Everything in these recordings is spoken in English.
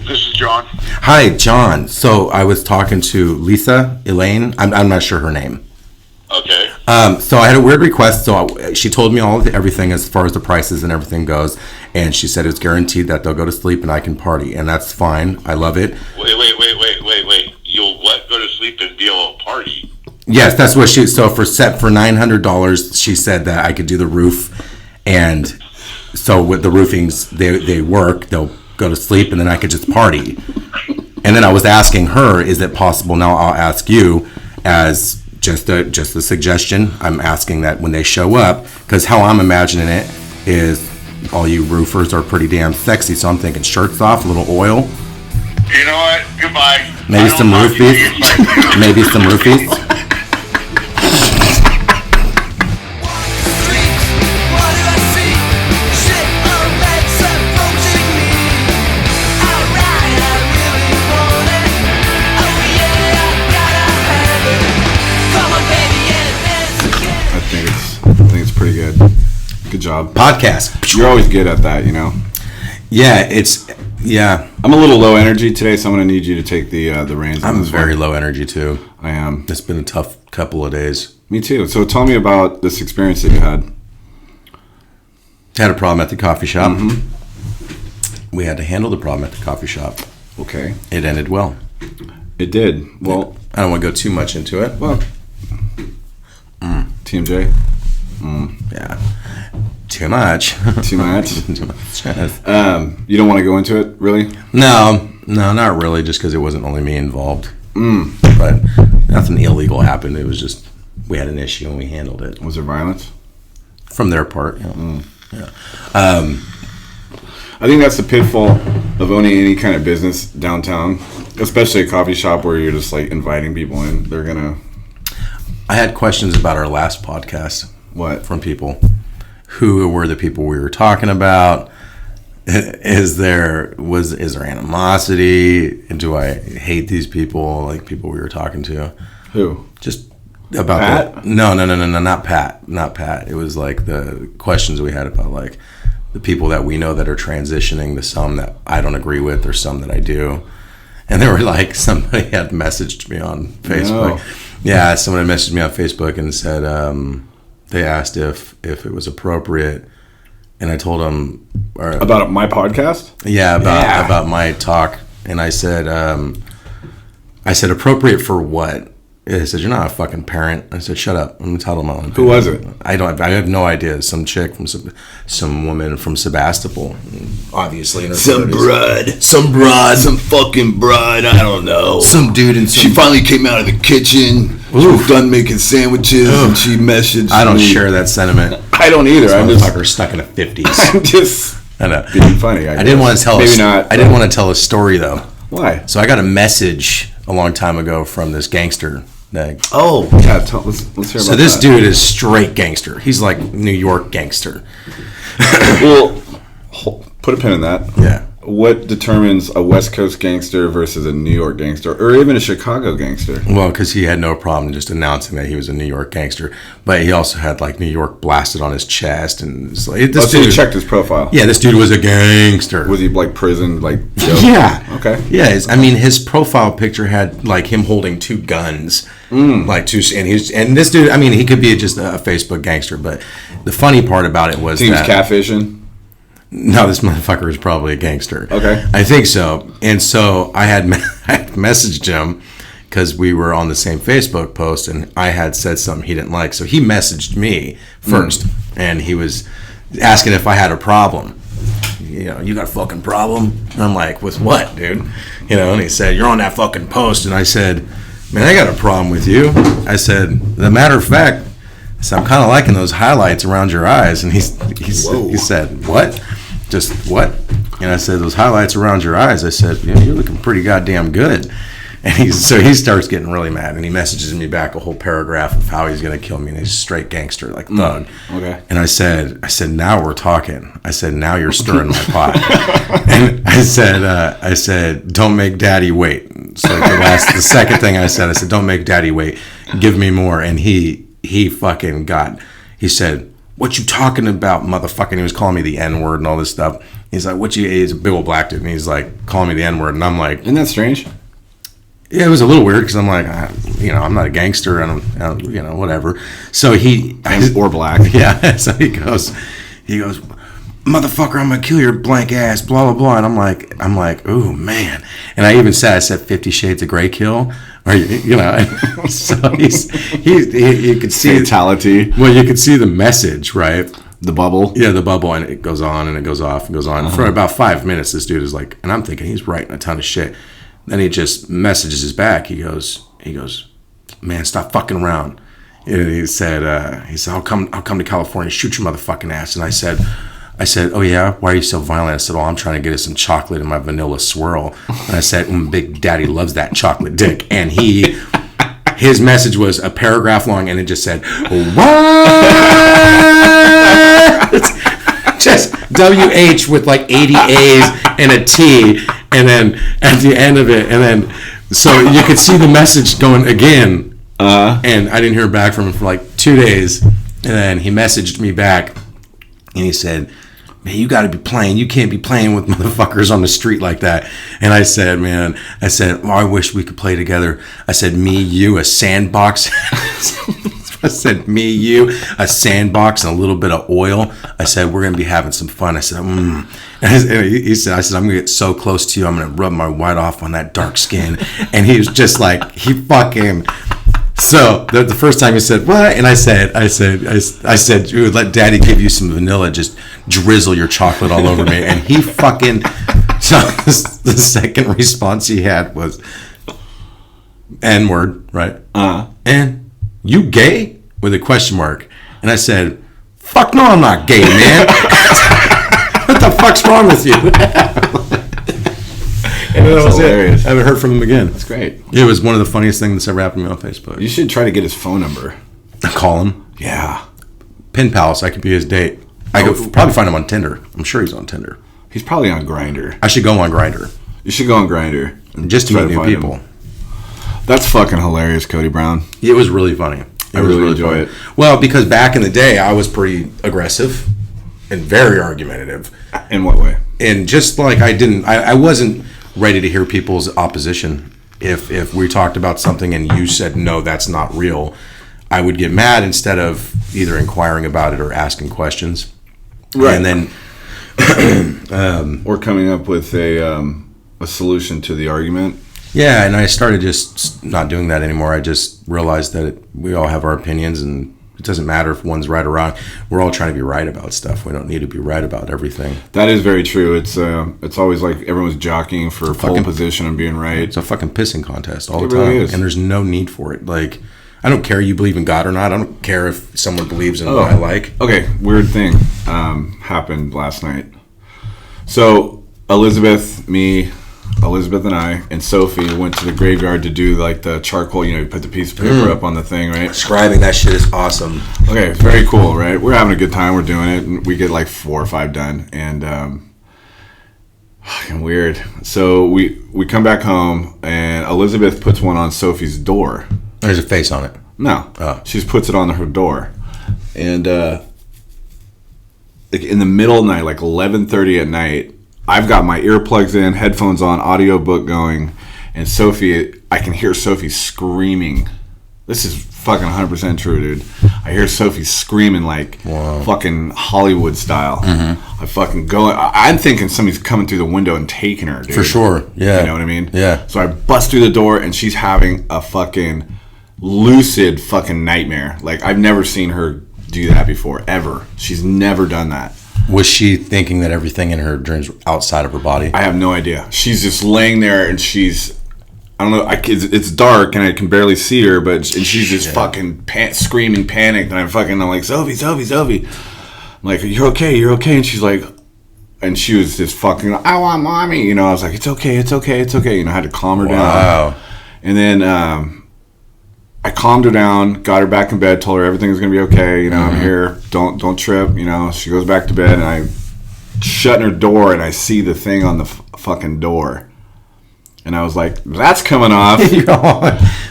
This is John. Hi, John. So I was talking to Elaine. I'm not sure her name. Okay. So I had a weird request. So she told me everything as far as the prices and everything goes, and she said it's guaranteed that they'll go to sleep and I can party, and that's fine. I love it. Wait. You'll what? Go to sleep and be able to party? Yes, that's what she. So for $900, she said that I could do the roof, and so with the roofings, they work. They'll go to sleep, and then I could just party. And then I was asking her, is it possible? Now I'll ask you as just a suggestion. I'm asking that when they show up, because how I'm imagining it is all you roofers are pretty damn sexy. So I'm thinking shirts off, a little oil. You know what? Goodbye. Maybe some roofies. Maybe some roofies. I think it's pretty good. Good job. Podcast. You're always good at that, you know. Yeah, I'm a little low energy today, so I'm going to need you to take the reins. I'm very low energy too. I am. It's been a tough couple of days. Me too. So tell me about this experience that you had. Had a problem at the coffee shop. Mm-hmm. We had to handle the problem at the coffee shop. Okay. It ended well. It did. Well, I don't want to go too much into it. Well, TMJ. Yeah. Too much. Too much? Too much. You don't want to go into it, really? No, not really, just because it wasn't only me involved. But nothing illegal happened. It was just, we had an issue and we handled it. Was there violence? From their part, yeah. I think that's the pitfall of owning any kind of business downtown, especially a coffee shop where you're just like inviting people in. They're going to... I had questions about our last podcast. What? From people. Who were the people we were talking about? Is there animosity? Do I hate these people, like people we were talking to? Who? Just about Pat? that. No, not Pat. It was like the questions we had about like the people that we know that are transitioning to some that I don't agree with or some that I do. And they were like, somebody had messaged me on Facebook. No. Yeah, someone had messaged me on Facebook and said, they asked if it was appropriate, and I told them about my podcast. Yeah, about my talk, and I said appropriate for what? They said, you're not a fucking parent. I said, shut up. I'm gonna tell them all. Who was it? I have no idea. Some chick from some woman from Sebastopol, obviously. In her some 30s. broad, some fucking broad. I don't know. Some dude in some. She finally came out of the kitchen. She was done making sandwiches, and she messaged. I don't share that sentiment. I don't either. I'm just stuck in the 50s. I'm just. I know. Being funny. I didn't want to tell. Maybe not. I didn't want to tell a story though. Why? So I got a message a long time ago from this gangster. Oh, yeah. Let's hear about that. So this dude is straight gangster. He's like New York gangster. Well, put a pin in that. Yeah. What determines a West Coast gangster versus a New York gangster, or even a Chicago gangster? Well, because he had no problem just announcing that he was a New York gangster, but he also had like New York blasted on his chest, and it's like this so dude. you checked his profile. Yeah, this dude was a gangster. Was he like prison, like? Yeah. Okay. Yeah, his profile picture had like him holding two guns, like two, and this dude. I mean, he could be just a Facebook gangster, but the funny part about it was he was catfishing. No, this motherfucker is probably a gangster. Okay. I think so. And so I had messaged him because we were on the same Facebook post, and I had said something he didn't like. So he messaged me first, and he was asking if I had a problem. You know, you got a fucking problem? And I'm like, with what, dude? You know, and he said, you're on that fucking post. And I said, man, I got a problem with you. I said, as a matter of fact, so I'm kind of liking those highlights around your eyes. And he said, what? Just what? And I said, those highlights around your eyes. I said, you know, you're looking pretty goddamn good. And he starts getting really mad, and he messages me back a whole paragraph of how he's going to kill me, and he's a straight gangster, like thug. Okay. And I said, now we're talking. I said, now you're stirring my pot. And I said, don't make daddy wait. So like the second thing I said, don't make daddy wait. Give me more. And he said, what you talking about, motherfucker? And he was calling me the N-word and all this stuff. He's like, he's a big old black dude, and he's like calling me the N-word, and I'm like, Isn't that strange? yeah, it was a little weird because I'm like, I'm not a gangster, and I'm whatever. So Or black. yeah. So he goes, motherfucker, I'm gonna kill your blank ass, blah blah blah. And I'm like, ooh man. And I said 50 Shades of Grey kill, or so you could see Fatality. Well, you could see the message, right? The bubble. Yeah, the bubble, and it goes on and it goes off and goes on. For about 5 minutes, this dude is like, and I'm thinking he's writing a ton of shit. Then he just messages us back. He goes, man, stop fucking around. And he said, I'll come to California, shoot your motherfucking ass. And I said, oh yeah, why are you so violent? I said, I'm trying to get us some chocolate in my vanilla swirl. And I said, Big Daddy loves that chocolate dick. And his message was a paragraph long, and it just said, what? Just WH with like 80 A's and a T, and then at the end of it, and then so you could see the message going again, and I didn't hear back from him for like 2 days, and then he messaged me back, and he said, man, you got to be playing. You can't be playing with motherfuckers on the street like that. And I said, I wish we could play together. I said, me, you, a sandbox. I said, me, you, a sandbox and a little bit of oil. I said, we're going to be having some fun. I said, And he said, I'm going to get so close to you. I'm going to rub my white off on that dark skin. And he was just like, so the first time he said, what? And I said, dude, let Daddy give you some vanilla. Just drizzle your chocolate all over me. And he fucking, so the second response he had was N-word, right? And you gay? With a question mark. And I said, fuck no, I'm not gay, man. What the fuck's wrong with you? And that was hilarious. I haven't heard from him again. That's great. It was one of the funniest things that's ever happened to me on Facebook. You should try to get his phone number. Call him. Yeah. Pen pals. I could be his date. I could probably find him on Tinder. I'm sure he's on Tinder. He's probably on Grindr. I should go on Grindr. You should go on Grindr. Just to meet new people. Him. That's fucking hilarious, Cody Brown. It was really funny. I really enjoy it. Well, because back in the day, I was pretty aggressive and very argumentative. In what way? And just like I wasn't ready to hear people's opposition. If we talked about something and you said, no, that's not real, I would get mad instead of either inquiring about it or asking questions. Right. And then or coming up with a solution to the argument. Yeah, and I started just not doing that anymore. I just realized that we all have our opinions, and it doesn't matter if one's right or wrong. We're all trying to be right about stuff. We don't need to be right about everything. That is very true. It's always like everyone's jockeying for pole position and being right. It's a fucking pissing contest all the really time, is. And there's no need for it. Like, I don't care you believe in God or not. I don't care if someone believes in what I like. Okay, weird thing happened last night. So Elizabeth and I and Sophie went to the graveyard to do like the charcoal, you put the piece of paper up on the thing, right? Scribing, that shit is awesome. Okay, very cool, right? We're having a good time, we're doing it, and we get like 4 or 5 done, and fucking weird. So we come back home, and Elizabeth puts one on Sophie's door. There's a face on it. No, she just puts it on her door, and like in the middle of the night, like 11:30 at night, I've got my earplugs in, headphones on, audiobook going, and Sophie, I can hear Sophie screaming. This is fucking 100% true, dude. I hear Sophie screaming like fucking Hollywood style. Mm-hmm. I fucking go, I'm thinking somebody's coming through the window and taking her, dude. For sure, yeah. You know what I mean? Yeah. So I bust through the door, and she's having a fucking lucid fucking nightmare. Like, I've never seen her do that before, ever. She's never done that. Was she thinking that everything in her dreams were outside of her body? I have no idea. She's just laying there, and she's, I don't know, it's dark, and I can barely see her, but she's just fucking screaming, panicked, and I'm like, Sophie. I'm like, you're okay, and she's like, and she was just fucking, I want mommy, I was like, it's okay, I had to calm her down. And then, I calmed her down, got her back in bed, told her everything's gonna be okay. I'm here. Don't trip. She goes back to bed, and I shut her door, and I see the thing on the fucking door, and I was like, "That's coming off."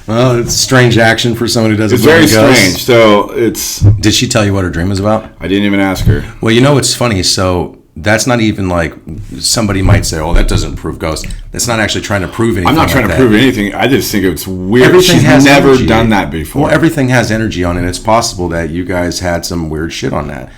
Well, it's a strange action for someone who doesn't. It's very strange. So it's. Did she tell you what her dream was about? I didn't even ask her. Well, what's funny. So that's not even like somebody might say, "Oh, that doesn't prove ghosts." That's not actually trying to prove anything. I'm not trying like to prove anything. I just think it's weird. Everything She's has never energy. done that before. Well, everything has energy on it. It's possible that you guys had some weird shit on that.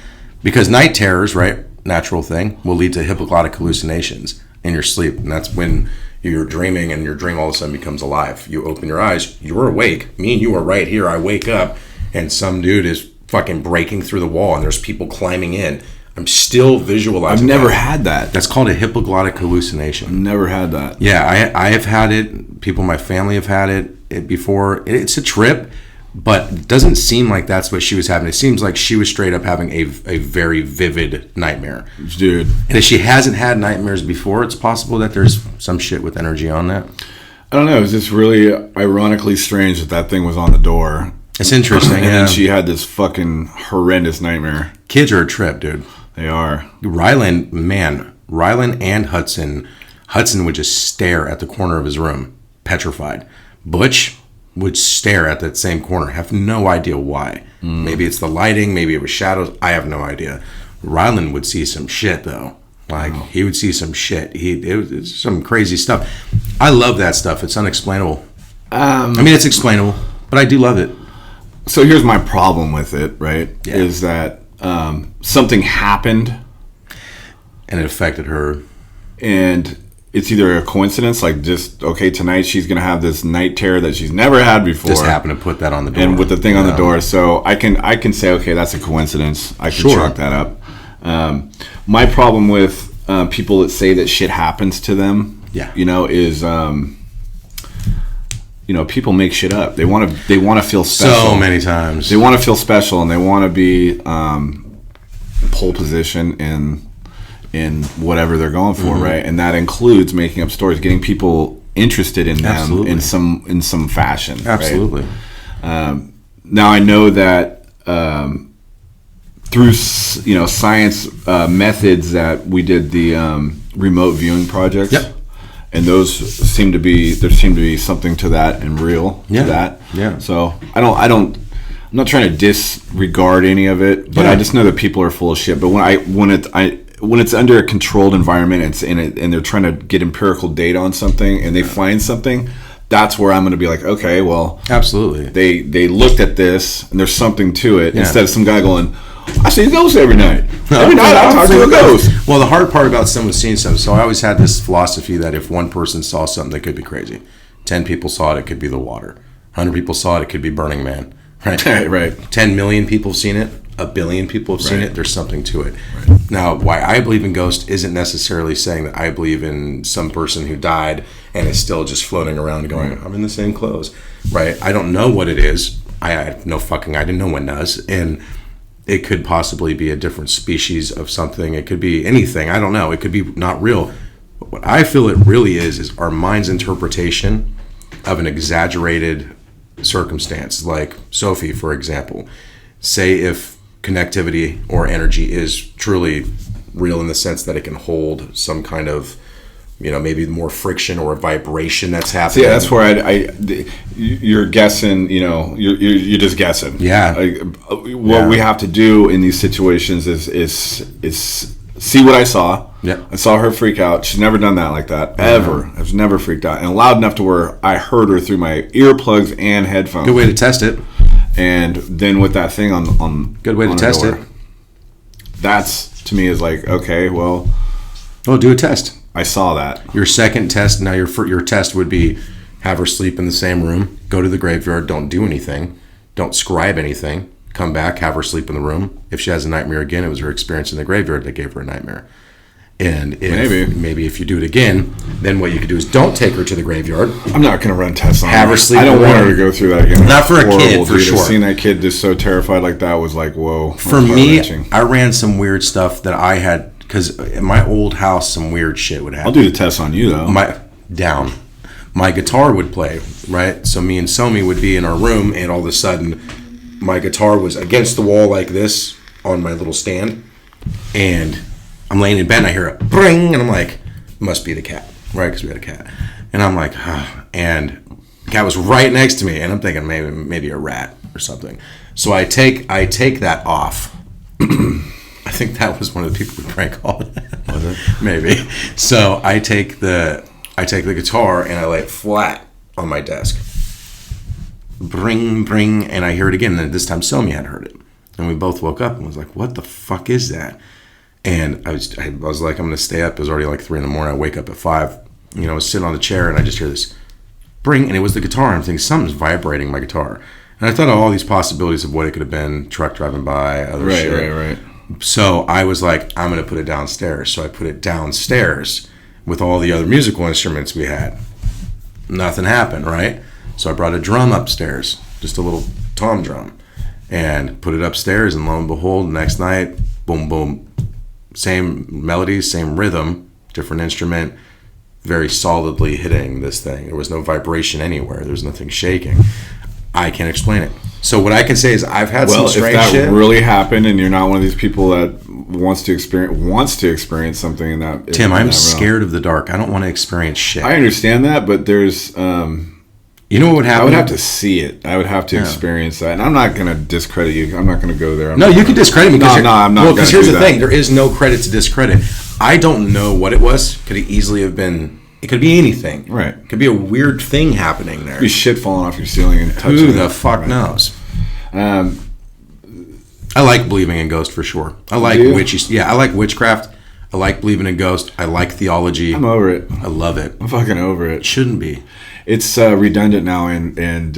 Because night terrors, right, natural thing, will lead to hypnagogic hallucinations in your sleep. And that's when you're dreaming and your dream all of a sudden becomes alive. You open your eyes, you're awake. Me and you are right here. I wake up and some dude is fucking breaking through the wall and there's people climbing in. I'm still visualizing. I've never had that. That's called a hypnagogic hallucination. Never had that. Yeah, I have had it. People in my family have had it before. It's a trip, but it doesn't seem like that's what she was having. It seems like she was straight up having a very vivid nightmare. Dude. And if she hasn't had nightmares before, it's possible that there's some shit with energy on that. I don't know. It's just really ironically strange that thing was on the door. It's interesting. And then she had this fucking horrendous nightmare. Kids are a trip, dude. They are. Rylan and Hudson would just stare at the corner of his room, petrified. Butch would stare at that same corner, have no idea why. Maybe it's the lighting, maybe it was shadows, I have no idea. Rylan would see some shit, though. Like, he would see some shit. It was some crazy stuff. I love that stuff. It's unexplainable. I mean, it's explainable, but I do love it. So here's my problem with it, right? Yeah. Is that something happened And it affected her. and it's either a coincidence, like just, okay, tonight she's going to have this night terror that she's never had before. Just happened to put that on the door. And with the thing on the door. So I can say, okay, that's a coincidence. I can chalk that up. My problem with people that say that shit happens to them, is people make shit up. They want to feel special. So many times. They want to feel special, and they want to be pole position in whatever they're going for, right? And that includes making up stories, getting people interested in them in some fashion. Absolutely. Right? Now I know that through science methods that we did the remote viewing projects. Yep. And those seem to be something to that and real to that. Yeah. So I'm not trying to disregard any of it, but I just know that people are full of shit. But when it's under a controlled environment and they're trying to get empirical data on something and they find something, that's where I'm going to be like, okay, well, absolutely. They looked at this and there's something to it instead of some guy going, I see ghosts every night. Every night I talk to a ghost. Well, the hard part about someone seeing something, so I always had this philosophy that if one person saw something, that could be crazy. 10 people saw it, it could be the water. 100 people saw it, it could be Burning Man. Right? Right. 10 million people have seen it. 1 billion people have seen it. There's something to it. Right. Now, why I believe in ghosts isn't necessarily saying that I believe in some person who died and is still just floating around going, I'm in the same clothes. Right? I don't know what it is. I have no fucking idea. No one does. And it could possibly be a different species of something. It could be anything. I don't know. It could be not real. But what I feel it really is our mind's interpretation of an exaggerated circumstance. Like Sophie, for example. Say if connectivity or energy is truly real in the sense that it can hold some kind of, maybe more friction or a vibration that's happening. Yeah, that's where you're guessing. You're just guessing. Yeah. What we have to do in these situations is see what I saw. Yeah. I saw her freak out. She's never done that like that ever. I've never freaked out, and loud enough to where I heard her through my earplugs and headphones. Good way to test it. And then with that thing on good way to test it. That's to me is like, okay, well, do a test. I saw that. Your second test, now your test would be have her sleep in the same room, go to the graveyard, don't do anything, don't scribe anything, come back, have her sleep in the room. If she has a nightmare again, it was her experience in the graveyard that gave her a nightmare. And maybe if you do it again, then what you could do is don't take her to the graveyard. I'm not going to run tests on her. Have her sleep. I don't want her to go through that again. Not for a kid, for sure. Seeing that kid just so terrified like that was like, whoa. For me, I ran some weird stuff that I had, because in my old house, some weird shit would happen. I'll do the test on you, though. My guitar would play, right? So me and Somi would be in our room, and all of a sudden, my guitar was against the wall like this on my little stand, and I'm laying in bed and I hear a bring, and I'm like, must be the cat, right? Because we had a cat. And I'm like, and the cat was right next to me, and I'm thinking maybe a rat or something. So I take that off. I think that was one of the people we prank called. Was it? Maybe. So I take the guitar and I lay it flat on my desk. Bring, bring, and I hear it again. And this time Somi had heard it. And we both woke up and was like, what the fuck is that? And I was like, I'm going to stay up. It was already like 3 a.m. I wake up at 5. I was sitting on the chair and I just hear this bring, and it was the guitar. I'm thinking something's vibrating my guitar. And I thought of all these possibilities of what it could have been, truck driving by, other shit. Right. So I was like, I'm going to put it downstairs. So I put it downstairs with all the other musical instruments we had. Nothing happened, right? So I brought a drum upstairs, just a little tom drum, and put it upstairs, and lo and behold, next night, boom, boom, same melodies, same rhythm, different instrument, very solidly hitting this thing. There was no vibration anywhere. There was nothing shaking. I can't explain it. So what I can say is I've had some strange if that shit. really happened, and you're not one of these people that wants to experience something in that. Tim, I'm scared of the dark. I don't want to experience shit. I understand that, but there's. You know what would happen? I would have to see it. I would have to experience that, and I'm not going to discredit you. I'm not going to go there. No, you can discredit me. No, I'm not. Well, because here's the thing: there is no credit to discredit. I don't know what it was. Could it easily have been? It could be anything. Right. It could be a weird thing happening there. Could be shit falling off your ceiling and touching. Who the fuck knows? I like believing in ghosts for sure. I like witchy. Yeah, I like witchcraft. I like believing in ghosts. I like theology. I'm over it. I love it. I'm fucking over it. Shouldn't be. It's redundant now, and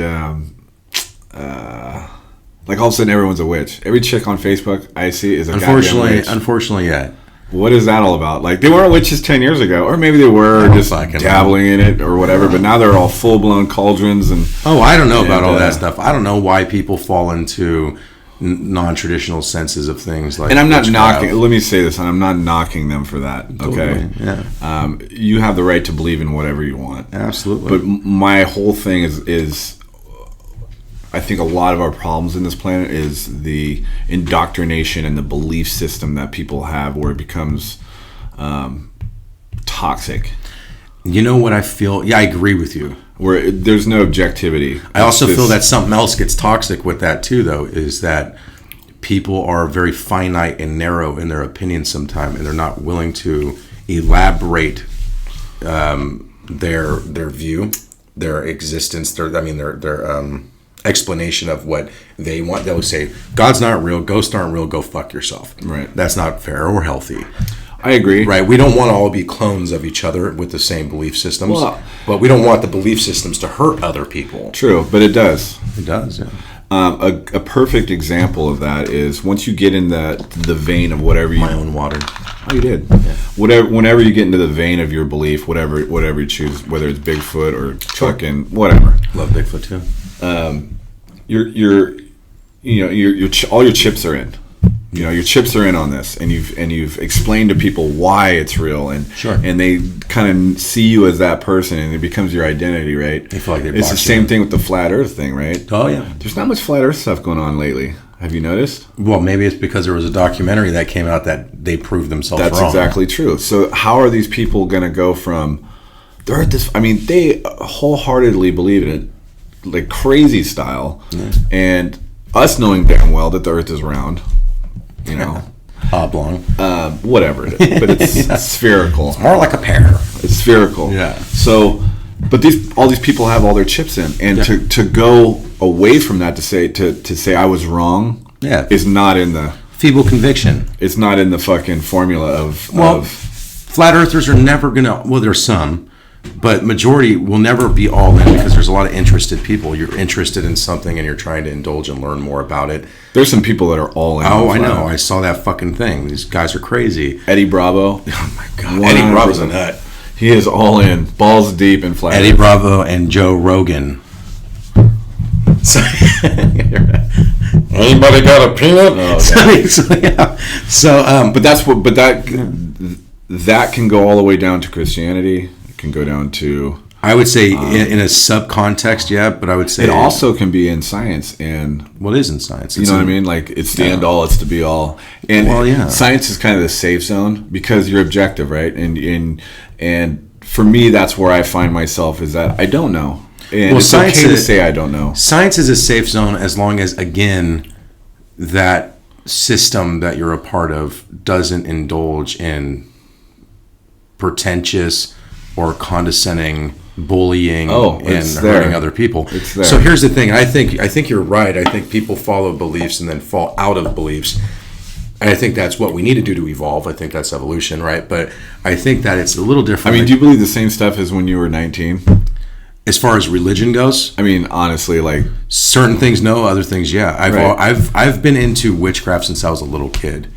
like all of a sudden everyone's a witch. Every chick on Facebook I see is a goddamn witch. Unfortunately, yeah. What is that all about? Like, they weren't witches 10 years ago, or maybe they were just dabbling in it or whatever, but now they're all full-blown cauldrons. And I don't know about all that stuff. I don't know why people fall into non-traditional senses of things like. And I'm not knocking. Let me say this, and I'm not knocking them for that. Okay, yeah. You have the right to believe in whatever you want. Absolutely. But my whole thing is I think a lot of our problems in this planet is the indoctrination and the belief system that people have, where it becomes toxic. You know what I feel? Yeah, I agree with you. Where there's no objectivity. I also feel that something else gets toxic with that too, though, is that people are very finite and narrow in their opinions sometimes, and they're not willing to elaborate their view, their existence, their explanation of what they want. They'll say, God's not real, ghosts aren't real, go fuck yourself. Right. That's not fair or healthy. I agree. Right. We don't want to all be clones of each other with the same belief systems, but we don't want the belief systems to hurt other people. True, but it does. It does, yeah. A perfect example of that is once you get in the vein of whatever you... My own water. Oh, you did? Yeah. Whenever you get into the vein of your belief, whatever you choose, whether it's Bigfoot or fucking whatever. Love Bigfoot too. All your chips are in. Your chips are in on this, and you've explained to people why it's real, and they kind of see you as that person, and it becomes your identity, right? They feel like it's the same thing with the flat Earth thing, right? Oh yeah. There's not much flat Earth stuff going on lately. Have you noticed? Well, maybe it's because there was a documentary that came out that they proved themselves wrong. That's exactly true. So how are these people going to go from the Earth is? I mean, they wholeheartedly believe in it, like crazy style, and us knowing damn well that the Earth is round. Oblong. Whatever it is, but it's spherical. It's more like a pear. It's spherical. Yeah. So, but all these people have all their chips in, and to go away from that to say I was wrong, is not in the feeble conviction. It's not in the fucking formula of. Flat earthers are never gonna. Well, there's some. But majority will never be all in because there's a lot of interested people. You're interested in something and you're trying to indulge and learn more about it. There's some people that are all in. Oh, I know. I saw that fucking thing. These guys are crazy. Eddie Bravo. Oh my God. Eddie Bravo's a nut. He is all in. Balls deep in flat. Eddie Bravo and Joe Rogan. Anybody got a peanut? Oh, but that can go all the way down to Christianity. Can go down to, I would say in a sub-context, but I would say it also can be in science, and it is in science. You know what I mean? Like, it's the end all, it's the be all, and science is kind of the safe zone because you're objective, right? And for me, that's where I find myself, is that I don't know, and it's okay to say I don't know. Science is a safe zone as long as, again, that system that you're a part of doesn't indulge in pretentious or condescending bullying and it's hurting there. other people. It's there. So here's the thing. I think you're right. I think people follow beliefs and then fall out of beliefs. And I think that's what we need to do to evolve. I think that's evolution, right? But I think that it's a little different. I mean, do you believe the same stuff as when you were 19? As far as religion goes, I mean, honestly, like certain things no, other things yeah. I've been into witchcraft since I was a little kid,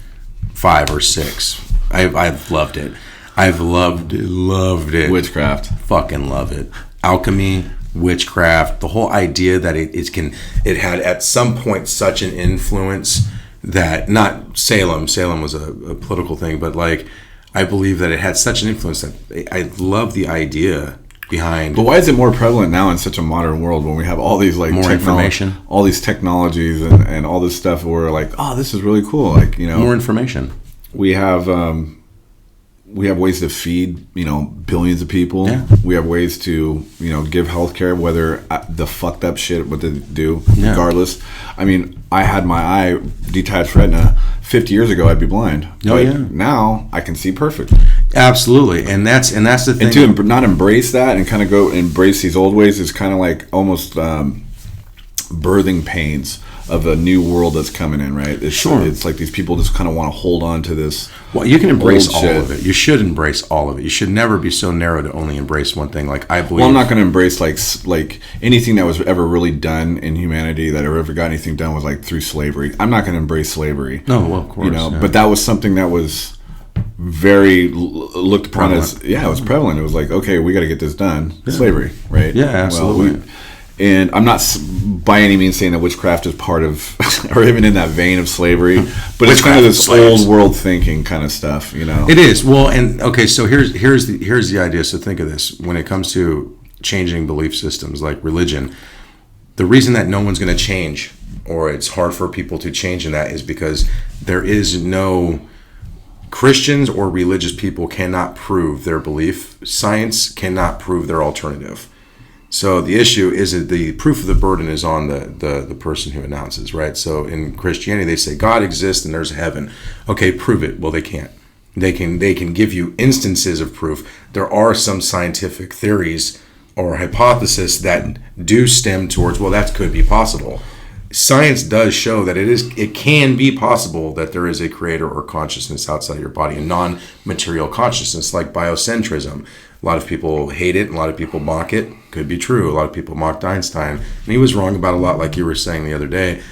5 or 6. I've loved it. I've loved it. witchcraft. Fucking love it. Alchemy, witchcraft, the whole idea that it had at some point such an influence that, not Salem was a political thing, but like I believe that it had such an influence that I love the idea behind. But why is it more prevalent now in such a modern world when we have all these like More information, all these technologies and all this stuff where we're like, oh, this is really cool. Like, you know, more information. we have ways to feed, you know, billions of people. Yeah. We have ways to, you know, give healthcare, whether the fucked up shit what they do, Yeah. regardless. I mean, I had my eye detached retina 50 years ago. I'd be blind. Oh, But yeah. now I can see perfect. Absolutely, and that's the thing. And to not embrace that and kind of go embrace these old ways is kind of like almost birthing pains of a new world that's coming in, right? It's like these people just kind of want to hold on to this. Well, you can embrace old all shit. of it. You should embrace all of it. You should never be so narrow to only embrace one thing. Like I believe. Well, I'm not going to embrace like anything that was ever really done in humanity that ever got anything done was like through slavery. I'm not going to embrace slavery. No, well, of course. You know, yeah. but that was something that was very looked upon as it was prevalent. It was like, okay, we got to get this done. Yeah. Slavery, right? Yeah, absolutely. And I'm not by any means saying that witchcraft is part of, or even in that vein of slavery, but it's kind of this old world thinking kind of stuff, you know. It is. Well, and okay, so here's the idea. So think of this: when it comes to changing belief systems like religion, the reason that no one's going to change, or it's hard for people to change in that, is because there is no Christians or religious people cannot prove their belief. Science cannot prove their alternative. So the issue is that the proof of the burden is on the person who announces, right? So in Christianity, they say God exists and there's heaven. Okay, prove it. Well, they can't. They can give you instances of proof. There are some scientific theories or hypotheses that do stem towards, well, that could be possible. Science does show that it can be possible that there is a creator or consciousness outside your body, a non-material consciousness like biocentrism. A lot of people hate it, a lot of people mock it. Could be true. A lot of people mocked Einstein, and he was wrong about a lot, like you were saying the other day.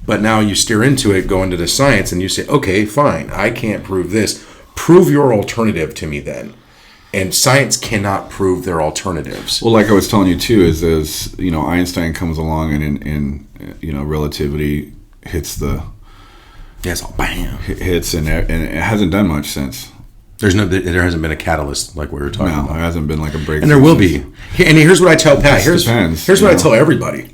But now you steer into it, go into the science, and you say, okay, fine, I can't prove this. Prove your alternative to me then. And science cannot prove their alternatives. Well, like I was telling you too, is you know, Einstein comes along and in you know, relativity hits Yes, bam. hits and it hasn't done much since. There hasn't been a catalyst like we were talking No, about. there hasn't been like a breakthrough. And there will be. And here's what I tell Pat. Depends, Here's what I tell everybody.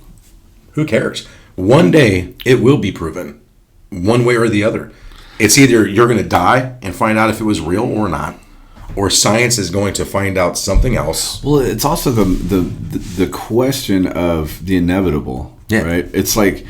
Who cares? One day it will be proven, one way or the other. It's either you're going to die and find out if it was real or not, or science is going to find out something else. Well, it's also the question of the inevitable, right? It's like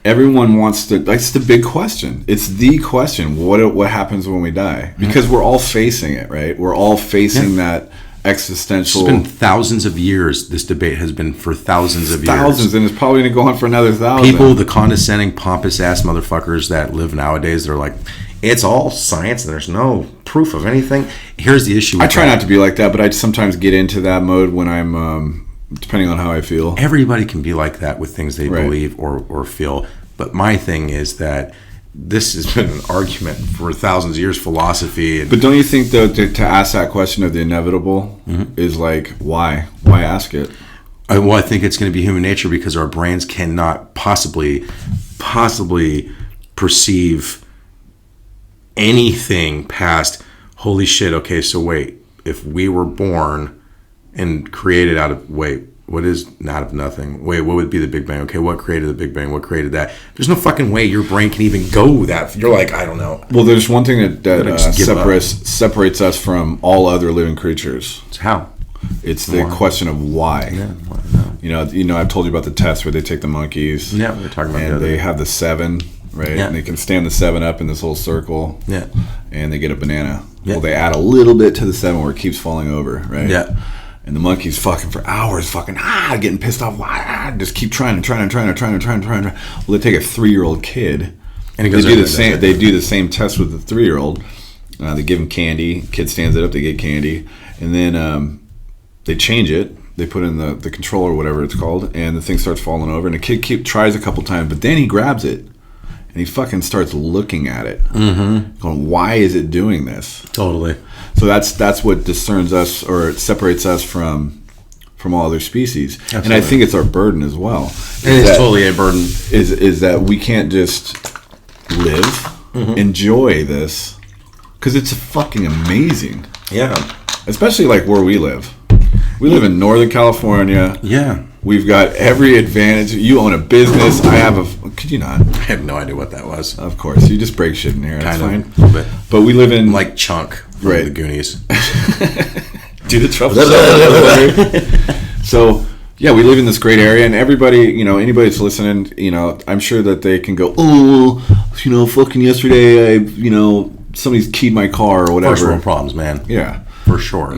everyone wants to. That's the big question. It's the question. What happens when we die? Because we're all facing it, right? We're all facing that existential. It's been thousands of years. This debate has been for thousands of years. Thousands, and it's probably going to go on for another 1,000. People, the condescending, pompous-ass motherfuckers that live nowadays, they're like, it's all science and there's no proof of anything. Here's the issue. I try not to be like that, but I sometimes get into that mode when I'm, depending on how I feel. Everybody can be like that with things they believe or feel. But my thing is that this has been an argument for thousands of years, philosophy. But don't you think, though, to ask that question of the inevitable is like, why? Why ask it? Well, I think it's going to be human nature because our brains cannot possibly perceive anything past, holy shit, okay, so wait, if we were born and created out of, what is out of nothing? Wait, what would be the Big Bang? Okay, what created the Big Bang? What created that? There's no fucking way your brain can even go that. You're like, I don't know. Well, there's one thing that separates us from all other living creatures. It's how? It's the question of why. Yeah, well, You know, I've told you about the test where they take the monkeys. Yeah, we were talking about that. And they have the 7, right? Yeah. And they can stand the 7 up in this whole circle. Yeah. And they get a banana. Yeah. Well, they add a little bit to the 7 where it keeps falling over, right? Yeah. And the monkey's fucking for hours, getting pissed off. Just keep trying. Well, they take a 3-year-old kid, and he they goes do over the same. They do the same test with the 3-year-old. They give him candy. Kid stands it up. They get candy, and then they change it. They put in the controller, whatever it's called, and the thing starts falling over. And the kid tries a couple times, but then he grabs it, and he fucking starts looking at it, going, "Why is it doing this?" Totally. So that's what discerns us, or it separates us from all other species. Absolutely. And I think it's our burden as well. It is totally a burden. Is that we can't just live, enjoy this, because it's fucking amazing. Yeah. Especially like where we live. We live in Northern California. Yeah. We've got every advantage. You own a business. I have a... Could you not? I have no idea what that was. Of course. You just break shit in here. That's fine. A little bit. But we live in... Like Chunk from the Goonies. Do the trouble. So, yeah, we live in this great area, and everybody, anybody that's listening, I'm sure that they can go, fucking yesterday, somebody's keyed my car or whatever. First world problems, man. Yeah. For sure.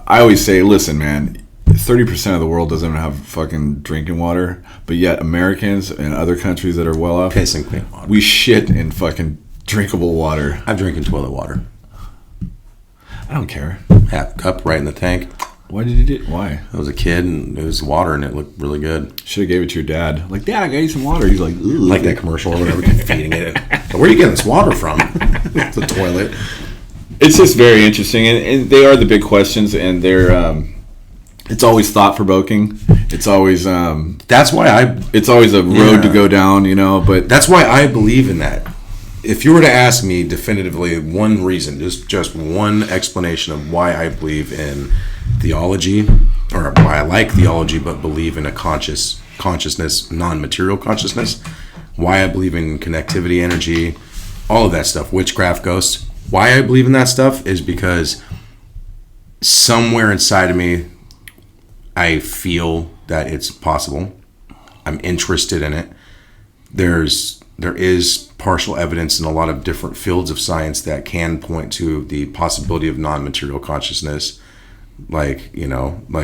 I always say, listen, man, 30% of the world doesn't have fucking drinking water, but yet Americans and other countries that are well off, piss and clean water. We shit in fucking drinkable water. I'm drinking toilet water. I don't care. Half cup right in the tank. Why did you do it? Why? I was a kid and it was water and it looked really good. Should have gave it to your dad. Like, Dad, I got you some water. He's like, ugh. Like that commercial or whatever, feeding it. Where are you getting this water from? The toilet. It's just very interesting, and they are the big questions, and they're it's always thought provoking. It's always that's why it's always a road to go down, But that's why I believe in that. If you were to ask me definitively one reason, just one explanation of why I believe in theology, or why I like theology but believe in a consciousness, non-material consciousness, why I believe in connectivity, energy, all of that stuff, witchcraft, ghosts. Why I believe in that stuff is because somewhere inside of me, I feel that it's possible. I'm interested in it. There is partial evidence in a lot of different fields of science that can point to the possibility of non-material consciousness, like we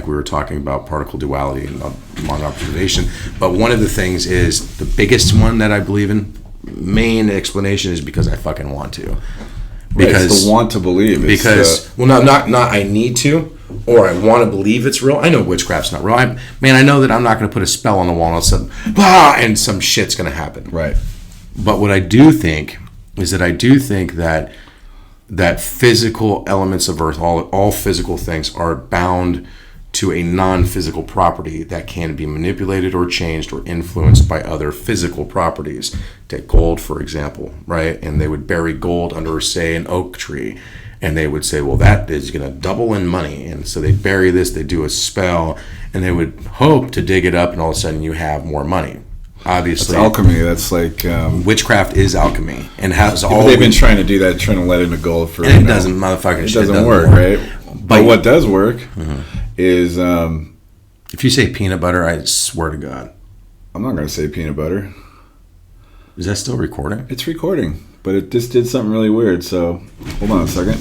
were talking about particle duality and long observation. But one of the things is, the biggest one that I believe in, main explanation, is because I fucking want to. Because it's the want to believe. Not I need to, or I want to believe it's real. I know witchcraft's not real. I know that I'm not going to put a spell on the wall and some shit's going to happen. Right. But what I do think is that that physical elements of Earth, all physical things, are bound to a non-physical property that can be manipulated or changed or influenced by other physical properties. Take gold, for example, right? And they would bury gold under, say, an oak tree, and they would say, well, that is going to double in money. And so they bury this, they do a spell, and they would hope to dig it up, and all of a sudden you have more money. Obviously, that's alchemy. That's like witchcraft is alchemy, and has all. They've been trying to do that, trying to let in the gold for. And it doesn't, motherfucking. It doesn't work, right? But what does work is if you say peanut butter, I swear to God, I'm not going to say peanut butter. Is that still recording? It's recording, but it just did something really weird. So hold on a second.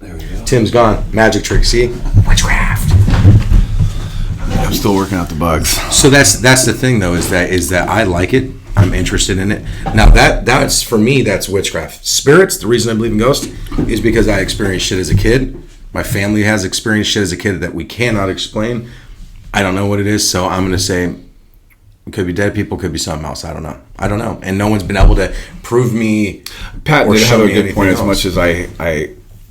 There we go. Tim's gone. Magic trick. See, witchcraft. I'm still working out the bugs. So that's the thing, though, is that I like it. I'm interested in it. Now that's for me, that's witchcraft. Spirits, the reason I believe in ghosts is because I experienced shit as a kid. My family has experienced shit as a kid that we cannot explain. I don't know what it is, so I'm going to say it could be dead people, could be something else. I don't know. And no one's been able to prove me. Pat did have a good point. As much as I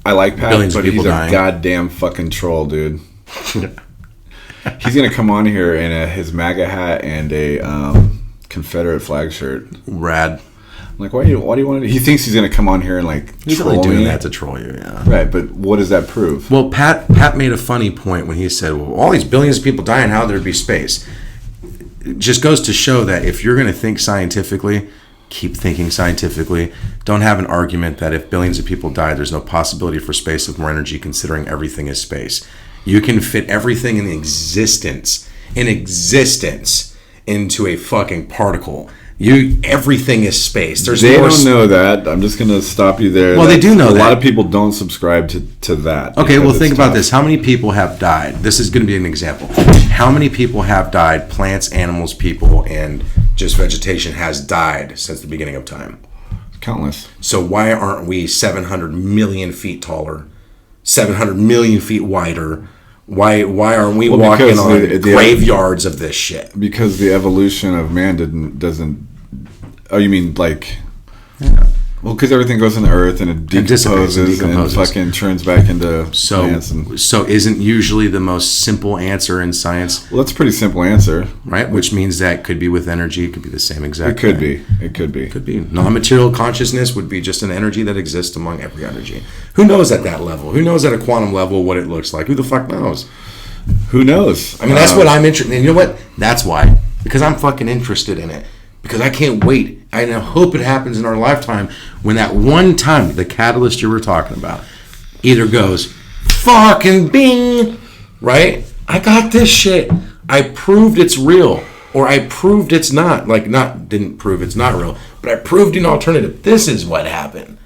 like Pat, Billions but of people he's dying. A goddamn fucking troll, dude. He's going to come on here in his MAGA hat and a Confederate flag shirt. Rad. I'm like, why do you want to? He thinks he's going to come on here and he's troll only doing me. that to troll you, yeah. Right, but what does that prove? Well, Pat made a funny point when he said, well, all these billions of people dying, how there'd be space. It just goes to show that if you're going to think scientifically, keep thinking scientifically. Don't have an argument that if billions of people die, there's no possibility for space of more energy, considering everything is space. You can fit everything in existence into a fucking particle. Everything is space. They don't know that. I'm just going to stop you there. Well, they do know that. A lot of people don't subscribe to that. Okay, well, think about this. How many people have died? This is going to be an example. How many people have died? Plants, animals, people, and just vegetation has died since the beginning of time. Countless. So why aren't we 700 million feet taller, 700 million feet wider? Why aren't we walking on graveyards of this shit? Because the evolution of man doesn't. Oh, you mean like? Yeah. Well, because everything goes in the earth and it decomposes and fucking turns back into plants. So isn't usually the most simple answer in science? Well, that's a pretty simple answer, right? Which means that could be with energy. It could be the same exact. It could be. It could be. Could be. Non-material consciousness would be just an energy that exists among every energy. Who knows at that level? Who knows at a quantum level what it looks like? Who the fuck knows? Who knows? I mean, that's what I'm interested in. You know what? That's why. Because I'm fucking interested in it. Because I can't wait. I hope it happens in our lifetime when that one time, the catalyst you were talking about, either goes, fucking bing, right? I got this shit. I proved it's real. Or I proved it's not. Didn't prove it's not real. But I proved an alternative. This is what happened.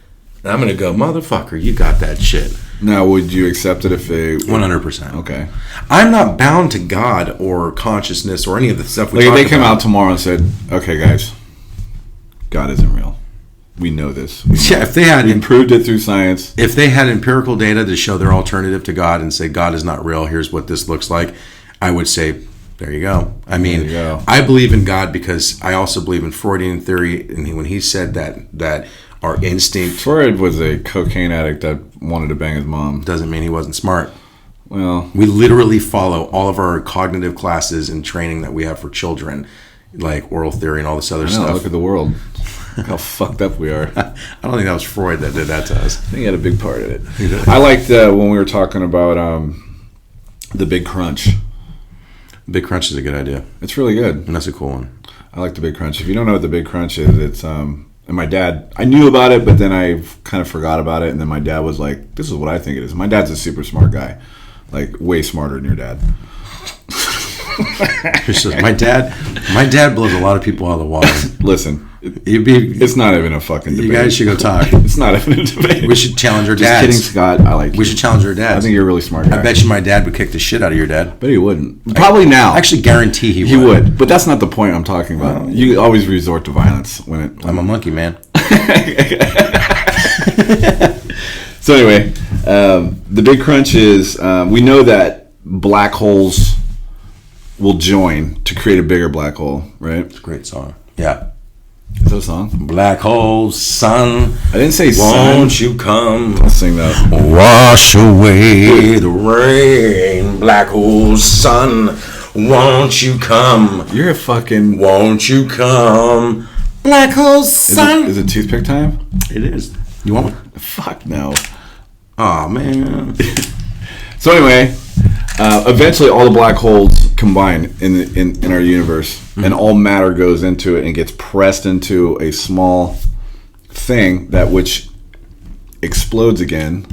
And I'm going to go, motherfucker, you got that shit. Now, would you accept it if they... 100%. Okay. I'm not bound to God or consciousness or any of the stuff we talk about. Like if they come out tomorrow and said, okay, guys, God isn't real. We know this. If they had... proved it through science. If they had empirical data to show their alternative to God and say, God is not real, here's what this looks like, I would say, there you go. I mean, I believe in God because I also believe in Freudian theory. And when he said that our instinct... Freud was a cocaine addict that wanted to bang his mom. Doesn't mean he wasn't smart. Well... We literally follow all of our cognitive classes and training that we have for children, like oral theory and all this other stuff. Look at the world. Look how fucked up we are. I don't think that was Freud that did that to us. I think he had a big part in it. I liked when we were talking about the Big Crunch. Big Crunch is a good idea. It's really good. And that's a cool one. I like the Big Crunch. If you don't know what the Big Crunch is, it's... And my dad, I knew about it, but then I kind of forgot about it. And then my dad was like, this is what I think it is. My dad's a super smart guy. Like, way smarter than your dad. my dad blows a lot of people out of the water. Listen, it's not even a fucking debate. You guys should go talk. It's not even a debate. We should challenge our dads. Just kidding, Scott. I like you. We should challenge our dads. I think you're a really smart guy. I bet you my dad would kick the shit out of your dad. But he wouldn't. Probably now. I actually guarantee he would. He would. But that's not the point I'm talking about. You always resort to violence when I'm a monkey, man. So anyway, the Big Crunch is we know that black holes will join to create a bigger black hole, right? It's a great song. Yeah. Is that a song? Black hole, sun. I didn't say sun. Won't you come? I'll sing that. Wash away the rain. Black hole, sun. Won't you come? You're a fucking... Won't you come? Black hole, sun. Is it toothpick time? It is. You want one? Fuck no. Oh man. So anyway, eventually all the black holes combine in our universe, and all matter goes into it and gets pressed into a small thing that which explodes again,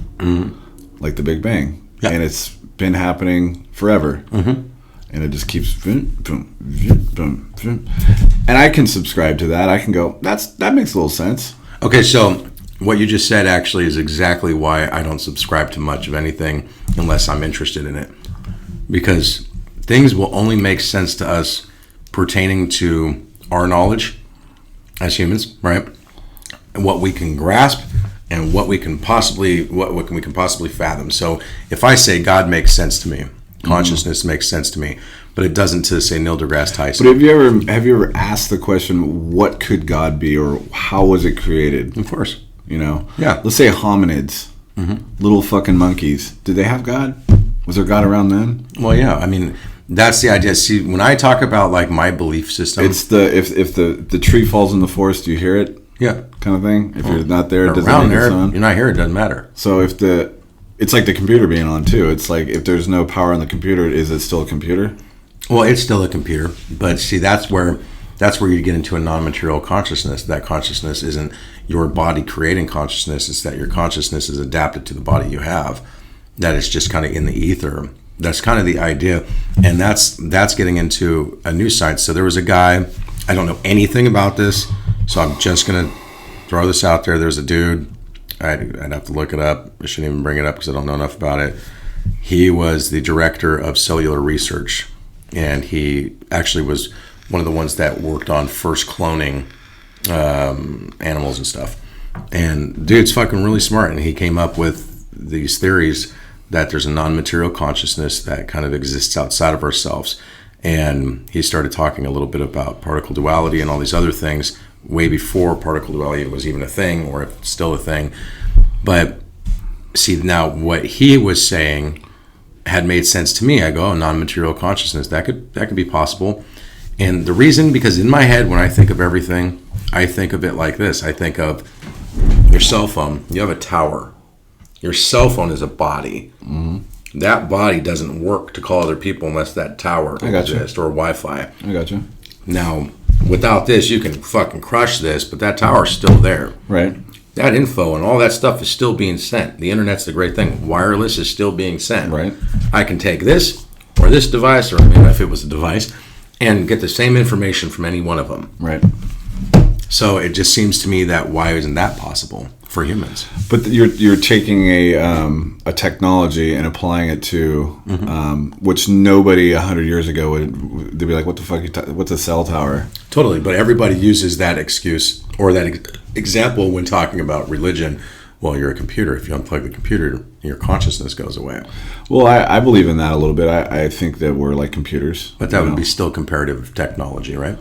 like the Big Bang. Yeah. And it's been happening forever. And it just keeps boom, boom, boom, boom. And I can subscribe to that. I can go, that makes a little sense. Okay, so what you just said actually is exactly why I don't subscribe to much of anything unless I'm interested in it. Because things will only make sense to us pertaining to our knowledge as humans, right? And what we can grasp and what we can possibly fathom. So if I say God makes sense to me, consciousness makes sense to me, but it doesn't to say Neil deGrasse Tyson. But have you ever asked the question, what could God be, or how was it created? Of course. You know? Yeah. Let's say hominids, little fucking monkeys. Did they have God? Was there God around then? Well, yeah. I mean, that's the idea. See, when I talk about like my belief system, it's if the tree falls in the forest, you hear it. Yeah. Kind of thing. If you're not there, it doesn't around make there, a sound. you're not here. It doesn't matter. So it's like the computer being on too. It's like if there's no power on the computer, is it still a computer? Well, it's still a computer, but see, that's where you get into a non-material consciousness. That consciousness isn't your body creating consciousness. It's that your consciousness is adapted to the body you have. That it's just kind of in the ether. That's kind of the idea, and that's getting into a new science. So there was a guy, I don't know anything about this, so I'm just going to throw this out there. There's a dude, I'd have to look it up. I shouldn't even bring it up because I don't know enough about it. He was the director of cellular research, and he actually was one of the ones that worked on first cloning animals and stuff. And dude's fucking really smart, and he came up with these theories that there's a non-material consciousness that kind of exists outside of ourselves. And he started talking a little bit about particle duality and all these other things way before particle duality was even a thing, or if it's still a thing. But see, now what he was saying had made sense to me. I go, oh, non-material consciousness, that could be possible. And the reason, because in my head, when I think of everything, I think of it like this. I think of your cell phone. You have a tower. Your cell phone is a body. Mm-hmm. That body doesn't work to call other people unless that tower exists, or Wi-Fi. I got you. Now, without this, you can fucking crush this, but that tower's still there. Right. That info and all that stuff is still being sent. The internet's the great thing. Wireless is still being sent. Right. I can take this or this device, or I mean, if it was a device, and get the same information from any one of them. Right. So it just seems to me that why isn't that possible for humans? But you're taking a technology and applying it to which nobody 100 years ago would they'd be like, what the fuck? What's a cell tower? Totally, but everybody uses that excuse or that example when talking about religion. Well, you're a computer. If you unplug the computer, your consciousness goes away. Well, I believe in that a little bit. I think that we're like computers. But that would be still comparative technology, right?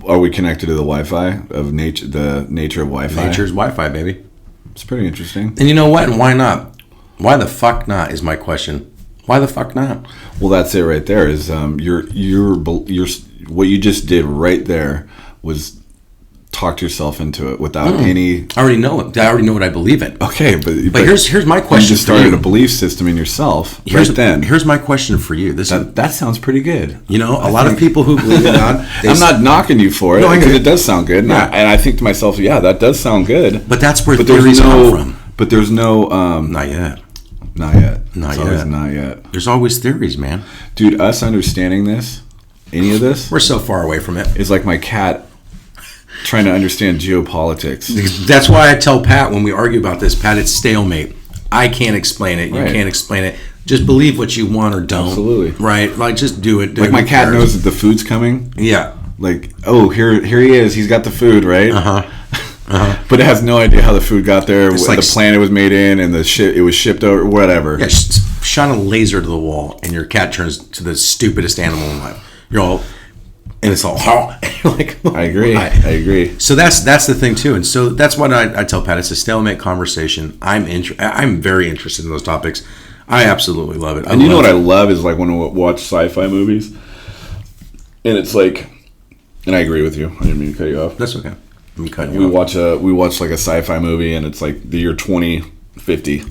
Are we connected to the Wi-Fi of nature? The nature of Wi-Fi. Nature's Wi-Fi, baby. It's pretty interesting. And you know what? And why not? Why the fuck not? Is my question. Why the fuck not? Well, that's it right there. Is your what you just did right there was talk yourself into it without any. I already know it. I already know what I believe in. Okay, but here's my question. You just started a belief system in yourself then. Here's my question for you. That sounds pretty good. You know, a lot of people who believe in God. I'm not knocking you for it because it does sound good, and I think to myself, yeah, that does sound good. But that's where theories come from. But there's no. Not yet. Not yet. Not it's yet. Always not yet. There's always theories, man. Dude, us understanding this, any of this, we're so far away from it. It's like my cat trying to understand geopolitics. That's why I tell Pat when we argue about this, Pat, it's stalemate. I can't explain it. You can't explain it. Just believe what you want or don't. Absolutely. Right? Like, just do it. Like my cat knows that the food's coming. Yeah. Like, oh, here he is. He's got the food, right? But it has no idea how the food got there, what the planet it was made in, and it was shipped over, whatever. Yeah, shine a laser to the wall, and your cat turns to the stupidest animal in life. You're all... And it's all, like, I agree. So that's the thing too, and so that's what I tell Pat. It's a stalemate conversation. I'm very interested in those topics. I absolutely love it. And you know what I love is like when we watch sci-fi movies, and it's like, and I agree with you. I didn't mean to cut you off. That's okay. We watch like a sci-fi movie, and it's like the year 2050.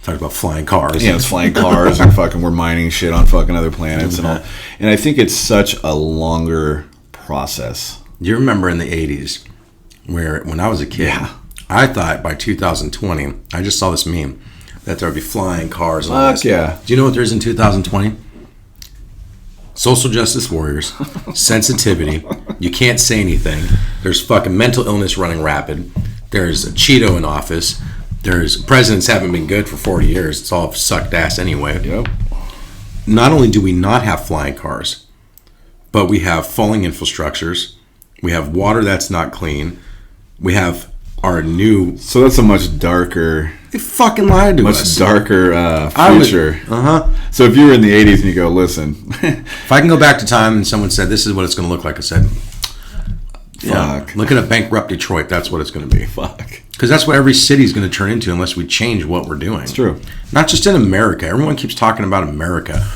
Talk about flying cars. Yeah, it's flying cars and fucking we're mining shit on fucking other planets and all. And I think it's such a longer process. You remember in the 80s where when I was a kid, I thought by 2020, I just saw this meme, that there would be flying cars. And all this. Yeah. Do you know what there is in 2020? Social justice warriors, sensitivity, you can't say anything, there's fucking mental illness running rapid, there's a Cheeto in office, presidents haven't been good for 40 years. It's all sucked ass anyway. Yep. Not only do we not have flying cars, but we have falling infrastructures. We have water that's not clean. We have our new... So that's a much darker... They fucking lied to us. Much darker future. So if you were in the 80s and you go, listen... if I can go back to time and someone said, this is what it's going to look like, I said... Yeah, look at a bankrupt Detroit. That's what it's going to be. Fuck. Because that's what every city is going to turn into unless we change what we're doing. It's true. Not just in America. Everyone keeps talking about America.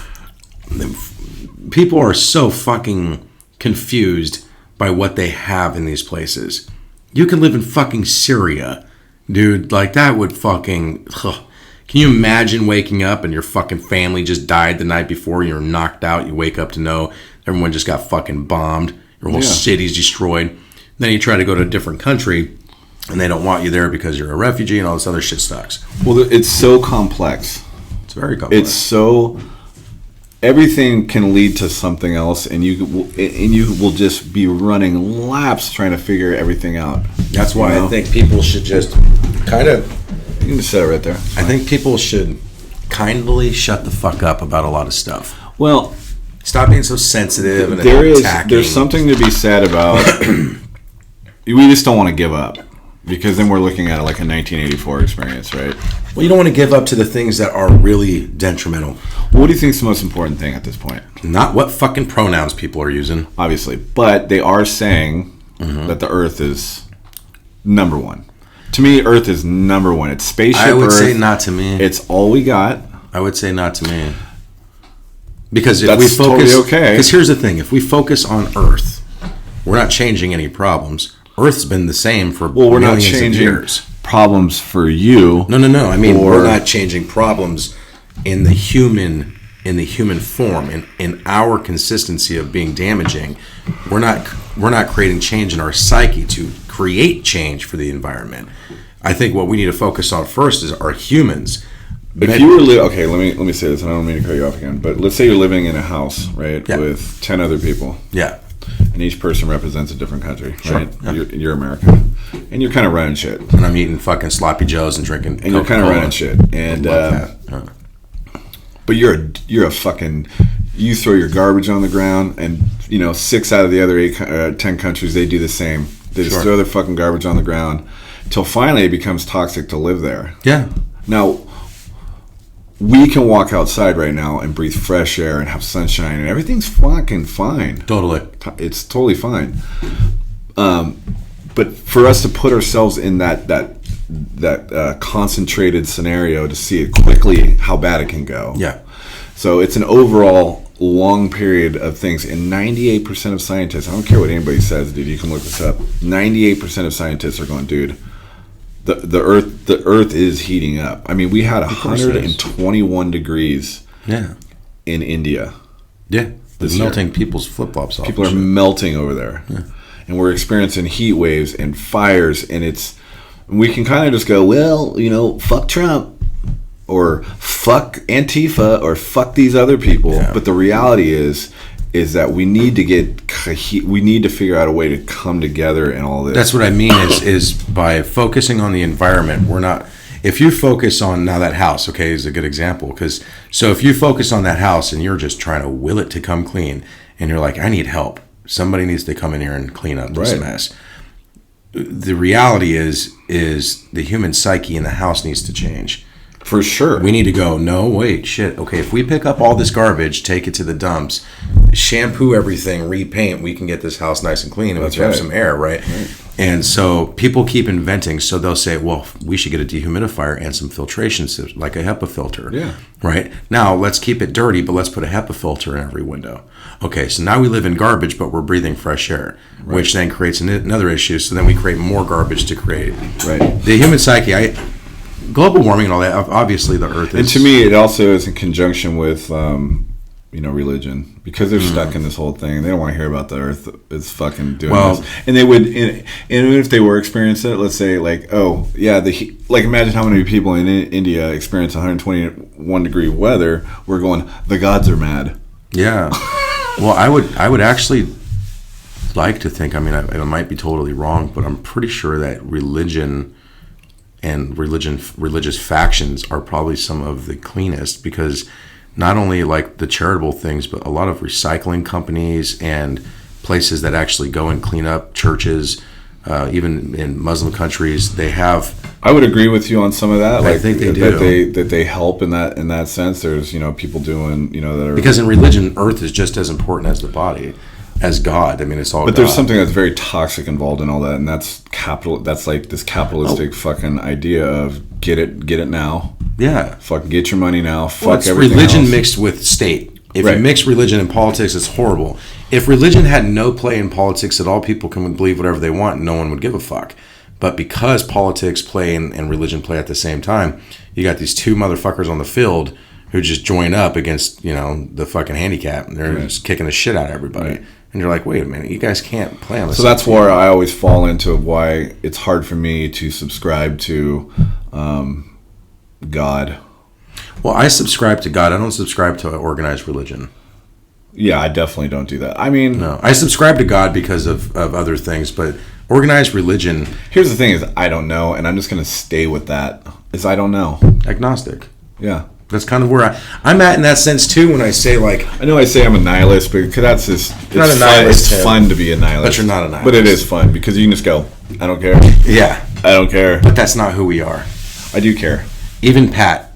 People are so fucking confused by what they have in these places. You could live in fucking Syria, dude. Like, that would fucking... Ugh. Can you imagine waking up and your fucking family just died the night before? You're knocked out. You wake up to know everyone just got fucking bombed. Your whole city's destroyed. Then you try to go to a different country, and they don't want you there because you're a refugee, and all this other shit sucks. Well, it's so complex. It's very complex. It's so everything can lead to something else, and you will just be running laps trying to figure everything out. That's why I think people should just kind of. You can just set it right there. I think people should kindly shut the fuck up about a lot of stuff. Well, stop being so sensitive and attacking. There's something to be said about. We just don't want to give up, because then we're looking at it like a 1984 experience, right? Well, you don't want to give up to the things that are really detrimental. What do you think is the most important thing at this point? Not what fucking pronouns people are using. Obviously. But they are saying that the Earth is number one. To me, Earth is number one. It's spaceship Earth. I would say not to me. It's all we got. I would say not to me. Because if that's we focus... totally okay. Because here's the thing. If we focus on Earth, we're not changing any problems. Earth's been the same for we're not millions changing of years. Problems for you. No. I mean, we're not changing problems in the human form, in our consistency of being damaging. We're not creating change in our psyche to create change for the environment. I think what we need to focus on first is our humans. If you were okay, let me say this, and I don't mean to cut you off again, but let's say you're living in a house, right, with 10 other people. Yeah. And each person represents a different country, sure. Right? Yeah. You're American, and you're kind of running shit. And I'm eating fucking sloppy joes and drinking. And you're kind of running shit. And but you're a fucking. You throw your garbage on the ground, and 6 out of the other 10 countries, they do the same. They just throw their fucking garbage on the ground till finally it becomes toxic to live there. Yeah. Now, we can walk outside right now and breathe fresh air and have sunshine, and everything's fucking fine. Totally. It's totally fine. But for us to put ourselves in that concentrated scenario to see it quickly how bad it can go. Yeah. So it's an overall long period of things, and 98% of scientists, I don't care what anybody says, dude, you can look this up, 98% of scientists are going, dude, the earth is heating up. I mean, we had 121 degrees in India. Yeah. It's melting people's flip-flops off. People are melting over there. Yeah. And we're experiencing heat waves and fires, and we can kind of just go, well, fuck Trump, or fuck Antifa, or fuck these other people. Yeah. But the reality is that we need to figure out a way to come together and all this. That's what I mean is by focusing on the environment, we're not. If you focus on now that house, okay, is a good example, so if you focus on that house and you're just trying to will it to come clean, and you're like, I need help. Somebody needs to come in here and clean up this mess. The reality is the human psyche in the house needs to change. For sure. We need to go, no, wait, shit. Okay, if we pick up all this garbage, take it to the dumps, shampoo everything, repaint, we can get this house nice and clean, and we can have some air, right? And so people keep inventing, so they'll say, well, we should get a dehumidifier and some filtration system, like a HEPA filter. Yeah. Right? Now, let's keep it dirty, but let's put a HEPA filter in every window. Okay, so now we live in garbage, but we're breathing fresh air, which then creates another issue, so then we create more garbage to create. Right. The human psyche, global warming and all that, obviously the earth is... And to me, it also is in conjunction with, religion. Because they're stuck in this whole thing. They don't want to hear about the earth is fucking doing this. And they would, and even if they were experiencing it, let's say, like, imagine how many people in India experience 121 degree weather. We're going, the gods are mad. Yeah. Well, I would actually like to think, I mean, I might be totally wrong, but I'm pretty sure that religion and religious factions are probably some of the cleanest, because not only like the charitable things, but a lot of recycling companies and places that actually go and clean up churches, even in Muslim countries, they have. I would agree with you on some of that. I think they do. That they help in that sense. There's people doing that are, because in religion, earth is just as important as the body. As God, I mean, it's all. But God. There's something that's very toxic involved in all that, and that's capital. That's like this capitalistic fucking idea of get it now. Yeah. Fucking get your money now. Fuck everything religion else. Mixed with state. If you mix religion and politics, it's horrible. If religion had no play in politics at all, people can believe whatever they want, and no one would give a fuck. But because politics play and religion play at the same time, you got these two motherfuckers on the field who just join up against the fucking handicap, and they're just kicking the shit out of everybody. Right. And you're like, wait a minute, you guys can't play on this. So that's where I always fall into why it's hard for me to subscribe to God. Well, I subscribe to God. I don't subscribe to organized religion. Yeah, I definitely don't do that. I mean, No, I subscribe to God because of other things, but organized religion, here's the thing: is I don't know, and I'm just gonna stay with that. Is I don't know. agnostic. Yeah, That's kind of where I'm at in that sense too. When I say like, I know I say I'm a nihilist, but because that's just You're not a fun. nihilist, It's Tim. fun to be a nihilist, But you're not a nihilist. But it is fun because you can just go. I don't care. yeah, I don't care. but that's not who we are. I do care. Even Pat.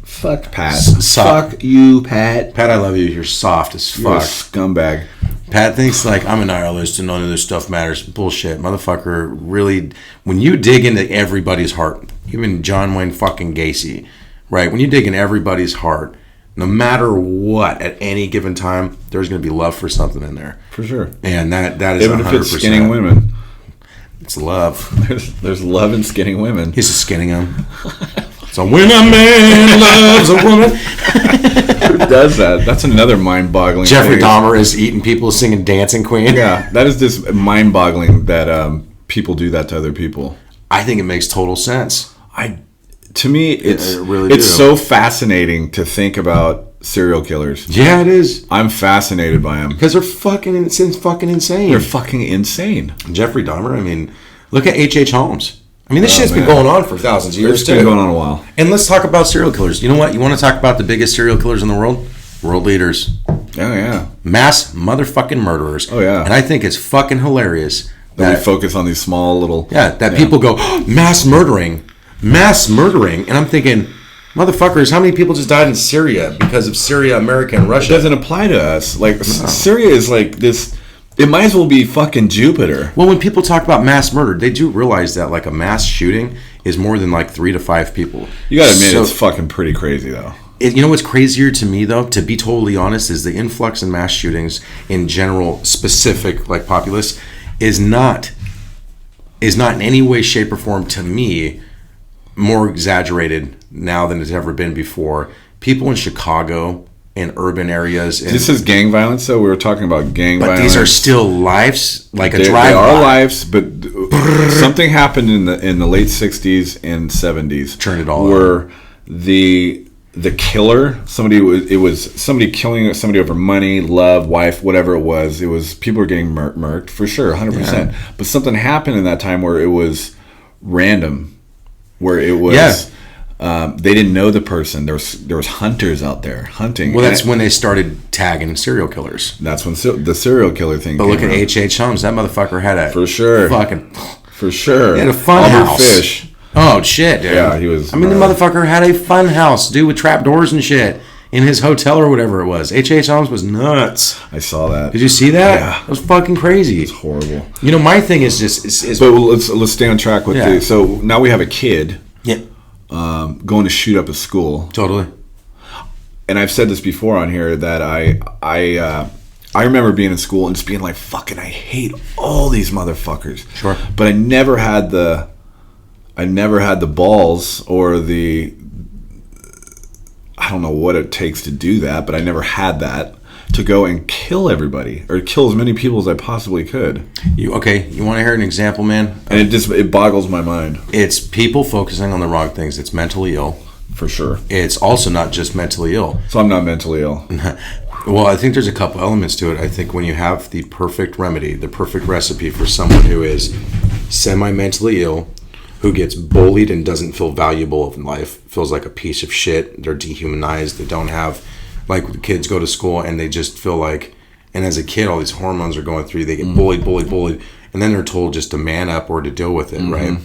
Fuck Pat. Fuck you, Pat. Pat, I love you. You're soft as You're a fuck. scumbag. Pat thinks like I'm a nihilist and none of this stuff matters. Bullshit, motherfucker. Really, when you dig into everybody's heart, even John Wayne fucking Gacy, right? When you dig in everybody's heart, no matter what, at any given time, there's going to be love for something in there, For sure. and that is Even 100%. if it's skinning women. It's love. There's love in skinning women. He's just skinning them. So when a man loves a woman, Who does that? That's another mind-boggling Jeffrey thing. Dahmer is eating people, singing "Dancing Queen." Yeah, that is just mind-boggling that people do that to other people. I think it makes total sense. To me, it's I really it's do. so fascinating to think about serial killers. Yeah, it is. I'm fascinated by them. Because they're fucking insane. They're fucking insane. Jeffrey Dahmer, I mean, look at H.H. Holmes. I mean, this shit's been man. going on for thousands of years, It's been too. going on a while. And let's talk about serial killers. You know what? You want to talk about the biggest serial killers in the world? World leaders. Oh yeah. Mass motherfucking murderers. Oh, yeah. And I think it's fucking hilarious That we focus on these small little. people go, "Oh, mass murdering. And I'm thinking, motherfuckers, how many people just died in Syria because of Syria, America, and It Russia? doesn't apply to us. Like Syria is like this. It might as well be fucking Jupiter. Well, when people talk about mass murder, they do realize that like a mass shooting is more than like 3 to 5 people. You gotta admit, it's fucking pretty crazy though. You know what's crazier to me though, to be totally honest, is the influx in mass shootings in general, specific like populace, is not in any way, shape, or form to me more exaggerated now than it's ever been before. People in Chicago and urban areas, and, This is gang violence, though. We were talking about gang but violence. these are still lives, like a They drive. are lives, but something happened in the late '60s and '70s. Turned it all where the killer, somebody killing somebody over money, love, wife, whatever it was. It was people were getting murked for sure, 100%. But something happened in that time where it was random, where it was. They didn't know the person. There was hunters out there hunting. Well, that's when they started tagging serial killers. That's when the serial killer thing. But came look at around. H.H. Holmes. That motherfucker had a For sure. fucking For sure. He had a fun Albert house. Fish. Oh shit, dude. Yeah, he was- I mean, the motherfucker had a fun house, dude, with trap doors and shit in his hotel or whatever it was. H.H. Holmes was nuts. I saw that. Did you see that? Yeah. That was fucking crazy. It's horrible. You know, my thing is just is But let's stay on track with Yeah. So now we have a kid yeah, going to shoot up a school, totally. and I've said this before on here that I remember being in school and just being like, fucking, I hate all these motherfuckers. Sure. But I never had the balls or the, I don't know what it takes to do that, but I never had that to go and kill everybody or kill as many people as I possibly could. You want to hear an example, man? And it boggles my mind. It's people focusing on the wrong things. It's mentally ill. For sure. It's also not just mentally ill. So I'm not mentally ill. Well, I think there's a couple elements to it. I think when you have the perfect remedy, the perfect recipe for someone who is semi-mentally ill, who gets bullied and doesn't feel valuable in life, feels like a piece of shit, they're dehumanized, they don't have, like kids go to school and they just feel like, and as a kid, all these hormones are going through, they get bullied, and then they're told just to man up or to deal with it, right?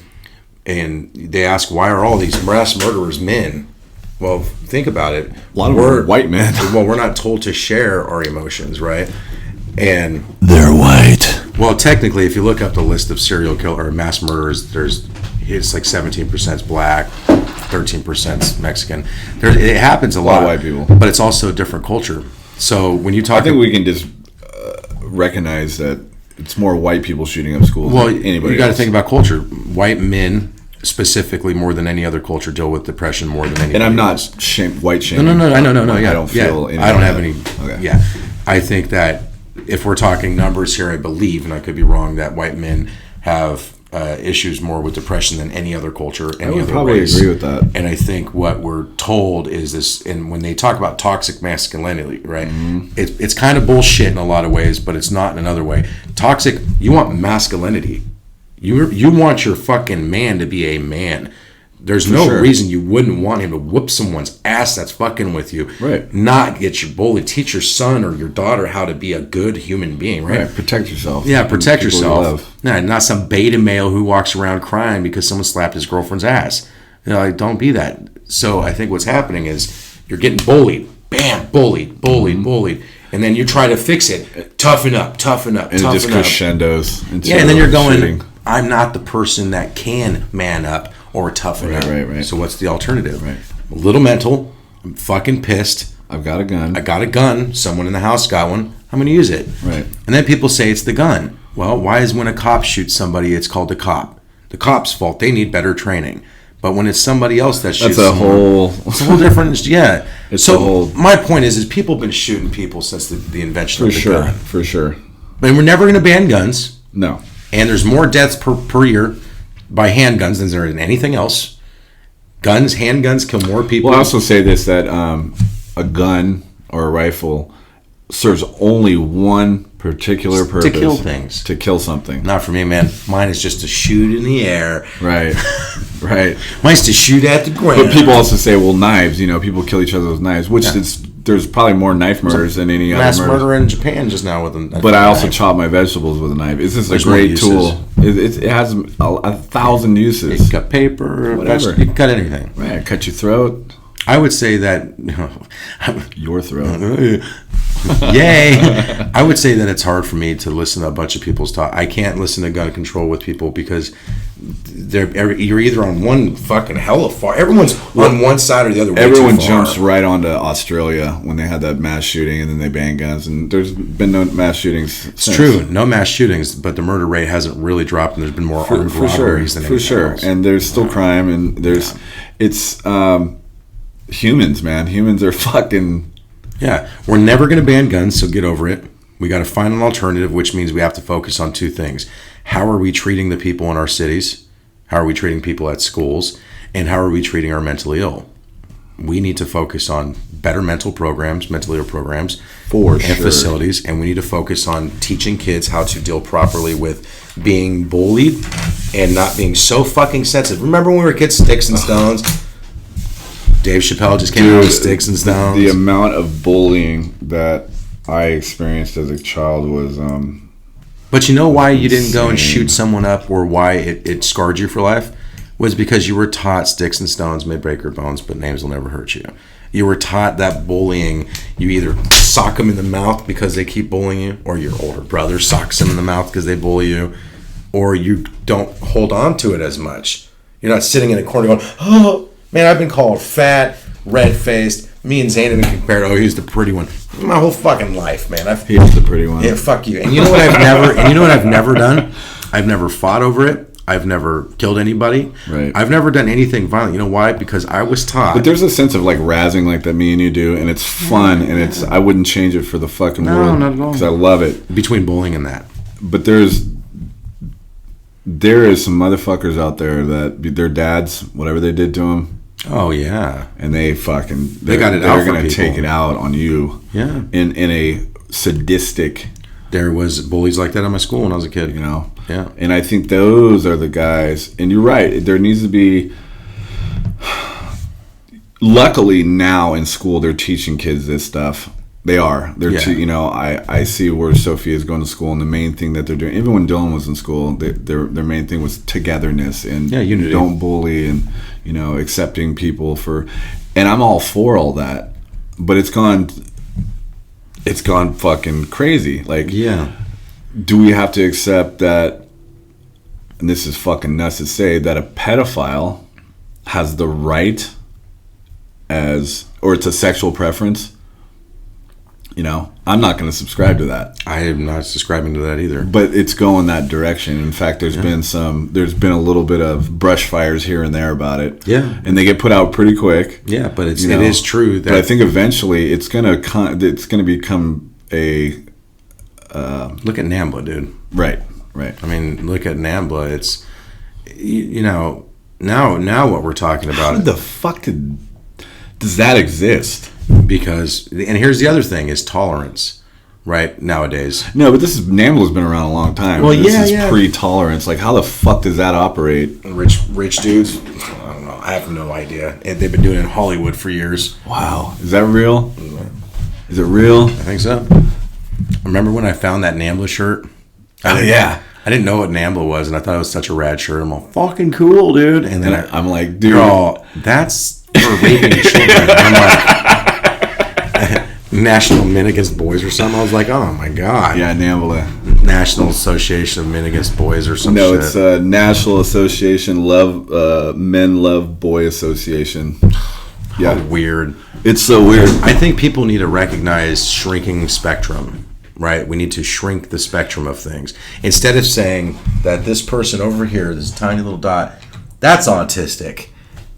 And they ask, why are all these mass murderers men? Well, think about it. A lot of them are white men. Well, we're not told to share our emotions, right? And They're white. well, technically, if you look up the list of serial killer or mass murderers, it's like 17% black, 13% Mexican. It happens a lot. of white people. But it's also a different culture. So when you talk, I think we can just recognize that it's more white people shooting up schools. well, than anybody you got to else. think about culture. White men, specifically, more than any other culture, deal with depression more than any. And I'm not else. white shaming. No. Yeah, I don't feel. Yeah, I don't have any. Okay. Yeah, I think that if we're talking numbers here, I believe, and I could be wrong, that white men have issues more with depression than any other culture, any I would other probably race. agree with that. And I think what we're told is this, and when they talk about toxic masculinity, right? It's kind of bullshit in a lot of ways, but it's not in another way. Toxic, you want masculinity. You want your fucking man to be a man. There's no reason you wouldn't want him to whoop someone's ass that's fucking with you. Right. Not get your bully. Teach your son or your daughter how to be a good human being, right? Protect yourself. Yeah, protect People you yourself. love. Nah, not some beta male who walks around crying because someone slapped his girlfriend's ass. Like, don't be that. So I think what's happening is you're getting bullied. Bam, bullied. And then you try to fix it. Toughen up. And it just crescendos. Yeah, and then you're going, I'm not the person that can man up or toughen up. Right. So what's the alternative? Right. A little mental. I'm fucking pissed. I've got a gun. I got a gun. Someone in the house got one. I'm going to use it. Right. And then people say it's the gun. Well, why is when a cop shoots somebody, it's called a cop? The cop's fault. They need better training. But when it's somebody else that shoots it's a whole different, yeah. It's so a whole... my point is people have been shooting people since the invention of the gun. For sure. But we're never going to ban guns. No. And there's more deaths per year by handguns than there is in anything else. Handguns kill more people. Well, I also say this, that a gun or a rifle serves only one particular purpose. To kill things. To kill something. Not for me, man. Mine is just to shoot in the air. Right. Mine's to shoot at the ground. But people also say, well, knives, people kill each other with knives, which there's probably more knife murders than any other mass murder in Japan just now with a But I also chop my vegetables with a knife. It's just a great tool. It has 1,000 uses. You can cut paper, whatever. You can cut anything. Right, cut your throat. I would say that... Your throat. Yay! I would say that it's hard for me to listen to a bunch of people's talk. I can't listen to gun control with people because you're either on one fucking hella far. Everyone's on one side or the other. Everyone jumps right onto Australia when they had that mass shooting, and then they banned guns. And there's been no mass shootings since. It's true, no mass shootings, but the murder rate hasn't really dropped, and there's been more armed robberies than anything else. And there's still crime, and it's humans, man. Humans are fucking... Yeah, we're never going to ban guns, so get over it. We got to find an alternative, which means we have to focus on two things. How are we treating the people in our cities? How are we treating people at schools? And how are we treating our mentally ill? We need to focus on better mentally ill programs, and facilities, and we need to focus on teaching kids how to deal properly with being bullied and not being so fucking sensitive. Remember when we were kids, sticks and stones? Dave Chappelle just came out with Sticks and Stones. The amount of bullying that I experienced as a child was... But you know why you didn't go and shoot someone up, or why it scarred you for life? Was because you were taught sticks and stones may break your bones, but names will never hurt you. You were taught that bullying, you either sock them in the mouth because they keep bullying you, or your older brother socks them in the mouth because they bully you, or you don't hold on to it as much. You're not sitting in a corner going, oh... Man, I've been called fat, red-faced. Me and Zane have been compared. Oh, he's the pretty one. My whole fucking life, man. He was the pretty one. Yeah, fuck you. And you know what I've never done? I've never fought over it. I've never killed anybody. Right. I've never done anything violent. You know why? Because I was taught. But there's a sense of like razzing like that me and you do, and it's fun, and I wouldn't change it for the fucking world. No, not at all. Because I love it. Between bullying and that. But there is some motherfuckers out there that their dads, whatever they did to them. Oh yeah, and they got it out. They're gonna take it out on you. Yeah, in a sadistic. There was bullies like that in my school when I was a kid. Yeah. And I think those are the guys. And you're right. There needs to be. Luckily, now in school they're teaching kids this stuff. They are. They're I see where Sophia is going to school, and the main thing that they're doing, even when Dylan was in school, their main thing was togetherness and unity. Don't bully and accepting people for, and I'm all for all that, but it's gone fucking crazy. Like, do we have to accept that? And this is fucking nuts to say that a pedophile has the right or it's a sexual preference. I'm not going to subscribe to that. I am not subscribing to that either. But it's going that direction. In fact, there's been a little bit of brush fires here and there about it. Yeah. And they get put out pretty quick. Yeah, but it is true that. But I think eventually it's going to become a. Look at NAMBLA, dude. Right. I mean, look at NAMBLA. now what we're talking about. How the fuck does that exist? Because, and here's the other thing, is tolerance, right, nowadays. No, but NAMBLA's been around a long time. Well, this is pre-tolerance. Like, how the fuck does that operate? Rich dudes? I don't know. I have no idea. And they've been doing it in Hollywood for years. Wow. Is that real? Is it real? I think so. Remember when I found that NAMBLA shirt? Yeah. I didn't know what NAMBLA was, and I thought it was such a rad shirt. I'm all, fucking cool, dude. And then I'm like, dude. That's for raping children. I'm like, National Men Against Boys or something. I was like, oh my god. Yeah, NAMBLA. National Association of Men Against Boys or something. No, it's National Association Men Love Boy Association. Yeah. How weird. It's so weird. I think people need to recognize shrinking spectrum, right? We need to shrink the spectrum of things. Instead of saying that this person over here, this tiny little dot, that's autistic.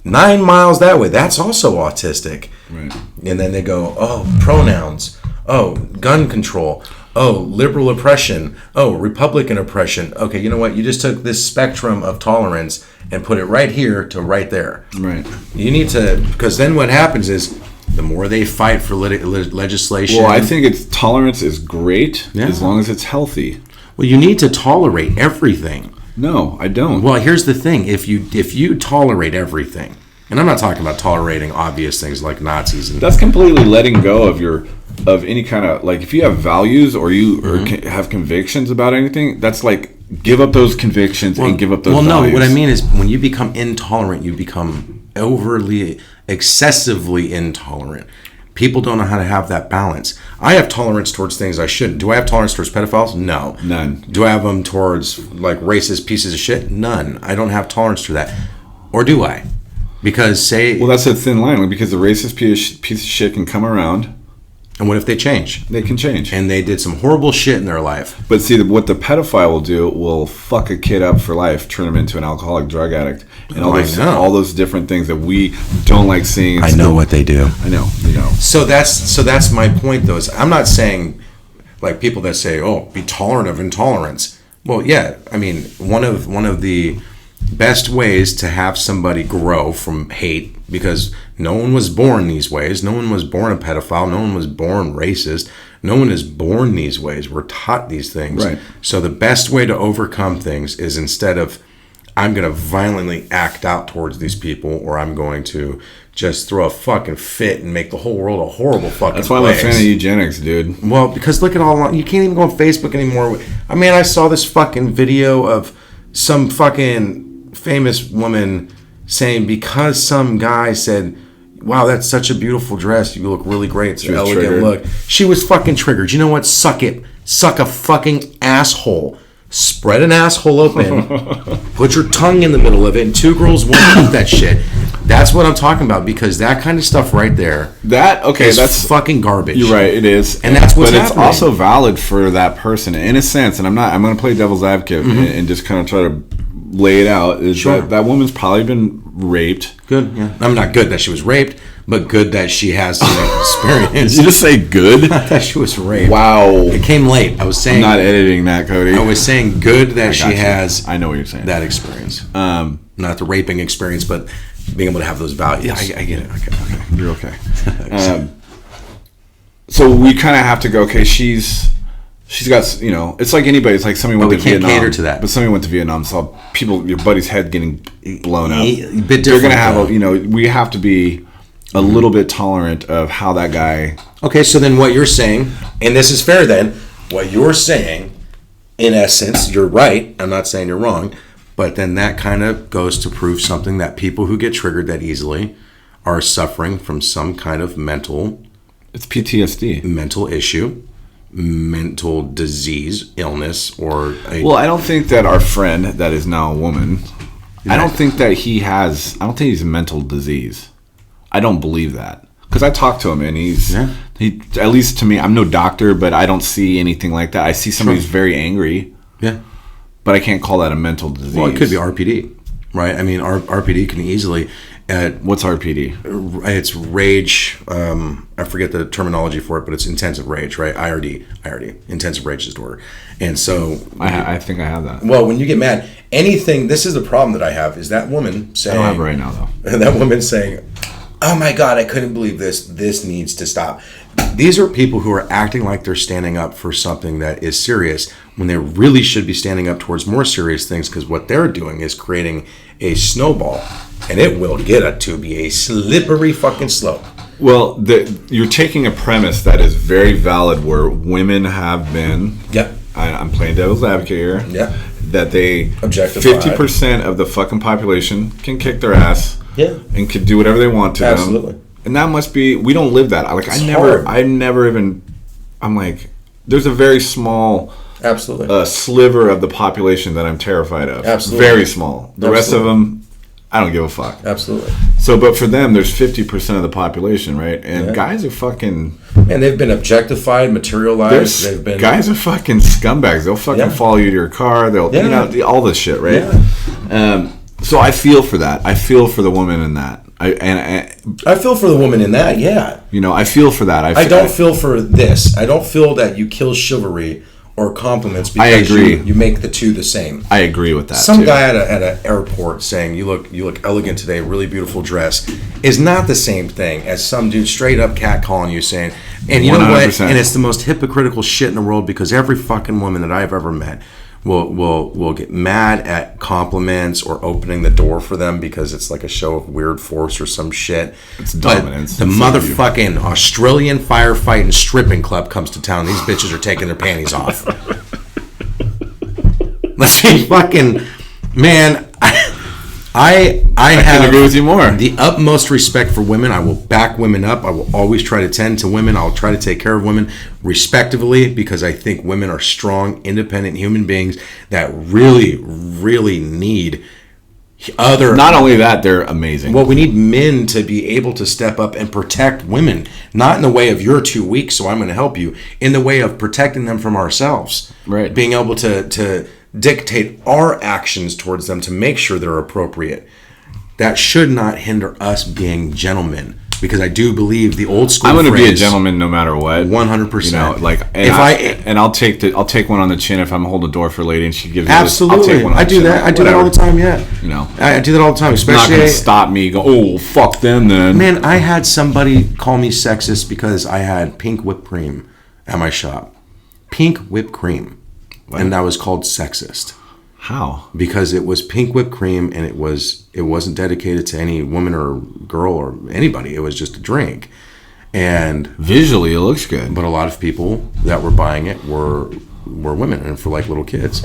9 miles that way, that's also autistic. Right. And then they go, oh, pronouns, oh, gun control, oh, liberal oppression, oh, Republican oppression. Okay, you know what? You just took this spectrum of tolerance and put it right here to right there. Right. You need to, because then what happens is the more they fight for legislation. Well, I think tolerance is great as long as it's healthy. Well, you need to tolerate everything. No, I don't. Well, here's the thing: if you tolerate everything, and I'm not talking about tolerating obvious things like Nazis, and that's completely letting go of any kind of, like, if you have values or you have convictions about anything, that's like give up those convictions and give up those values. No, what I mean is when you become intolerant, you become excessively intolerant. People don't know how to have that balance. I have tolerance towards things I shouldn't. Do I have tolerance towards pedophiles? No. None. Do I have them towards, like, racist pieces of shit? None. I don't have tolerance for that. Or do I? Because well, that's a thin line, because the racist piece of shit can come around. And what if they change? They can change. And they did some horrible shit in their life. But see, what the pedophile will do will fuck a kid up for life, turn him into an alcoholic drug addict, and all those different things that we don't like seeing. I know what they do. I know, you know. So that's my point, though. Is I'm not saying, like, people that say, "Oh, be tolerant of intolerance." Well, yeah, I mean, one of the best ways to have somebody grow from hate, because no one was born these ways. No one was born a pedophile. No one was born racist. No one is born these ways. We're taught these things. Right. So the best way to overcome things is, instead of, I'm going to violently act out towards these people, or I'm going to just throw a fucking fit and make the whole world a horrible fucking That's why place. I'm a fan of eugenics, dude. Well, because look at you can't even go on Facebook anymore. I mean, I saw this fucking video of some fucking famous woman saying, because some guy said, wow, that's such a beautiful dress, you look really great, it's an elegant triggered. look. She was fucking triggered. You know what? Suck it. Suck a fucking asshole. Spread an asshole open. Put your tongue in the middle of it, and 2 girls won't eat that shit. That's what I'm talking about, because that kind of stuff right there that's fucking garbage. You're right, it is. And that's what's happening. But it's also valid for that person in a sense, and I'm going to play devil's advocate and just kind of try to lay it out. That woman's probably been raped. Good, yeah. I'm not good that she was raped, but good that she has some experience. Did you just say good? I thought she was raped. Wow. It came late. I was saying... I'm not editing that, Cody. I was saying good that she has... I know what you're saying. That experience. Not the raping experience, but being able to have those values. Yeah, I get it. Okay. You're okay. So we kind of have to go, okay, she's got, you know, it's like anybody. It's like somebody went to Vietnam. Cater to that. But somebody went to Vietnam, saw your buddy's head getting blown up. A bit different. They're going to have, we have to be a little bit tolerant of how that guy. Okay, so then what you're saying, and this is fair then, what you're saying, in essence, you're right. I'm not saying you're wrong, but then that kind of goes to prove something, that people who get triggered that easily are suffering from some kind of It's PTSD. Mental issue. Mental disease, illness, or well, I don't think that our friend that is now a woman, I don't think he's a mental disease. I don't believe that, because I talked to him and he, at least to me, I'm no doctor, but I don't see anything like that. I see somebody who's very angry, but I can't call that a mental disease. Well, it could be RPD, right? I mean, RPD can easily, What's RPD? It's rage. I forget the terminology for it, but it's intensive rage, right? IRD, intensive rage disorder. And so I think I have that. Well, when you get mad, anything. This is the problem that I have. Is that woman saying? I don't have it right now though. That woman saying, "Oh my God, I couldn't believe this. This needs to stop." These are people who are acting like they're standing up for something that is serious when they really should be standing up towards more serious things, because what they're doing is creating a snowball, and it will get it to be a slippery fucking slope. Well, you're taking a premise that is very valid where women have been. Yep. I'm playing devil's advocate here. Yeah. That they Objectified. 50% of the fucking population can kick their ass. Yeah. And can do whatever they want to Absolutely. them. And that must be, we don't live that. Like, I'm like, there's a very small Absolutely. Sliver of the population that I'm terrified of. Absolutely. Very small. The rest of them, I don't give a fuck. Absolutely. So, but for them, there's 50% of the population, right? And guys are fucking... And they've been objectified, materialized. They've been... Guys are fucking scumbags. They'll fucking follow you to your car. They'll, you know, all this shit, right? Yeah. So I feel for that. I feel for the woman in that. I feel for the woman in that, yeah. You know, I feel for that. I don't feel for this. I don't feel that you kill chivalry or compliments because I agree. You make the two the same. I agree with that. Some guy at an airport saying you look elegant today, really beautiful dress, is not the same thing as some dude straight up catcalling you saying, and you 100%. Know what? And it's the most hypocritical shit in the world, because every fucking woman that I've ever met will get mad at compliments or opening the door for them because it's like a show of weird force or some shit. It's dominance. The motherfucking Australian firefighting stripping club comes to town. These bitches are taking their panties off. Let's see, fucking man. I can't agree with you more. The utmost respect for women. I will back women up. I will always try to tend to women. I'll try to take care of women respectively, because I think women are strong, independent human beings that really, really need other... Not only that, they're amazing. Well, we need men to be able to step up and protect women. Not in the way of you're too weak, so I'm going to help you. In the way of protecting them from ourselves. Right. Being able to dictate our actions towards them to make sure they're appropriate. That should not hinder us being gentlemen, because I do believe the old school. I'm going to be a gentleman no matter what. 100%. You know, like, I'll take one on the chin if I'm holding the door for a lady and she gives me absolutely. I'll take one on I the do chin, that. I do that all the time. Yeah. You know, I do that all the time. Especially, it's not going to stop me. Go, oh fuck them then. Man, I had somebody call me sexist because I had pink whipped cream at my shop. Pink whipped cream, and that was called sexist. How? Because it was pink whipped cream, and it wasn't dedicated to any woman or girl or anybody. It was just a drink. And visually it looks good. But a lot of people that were buying it were women, and for like little kids.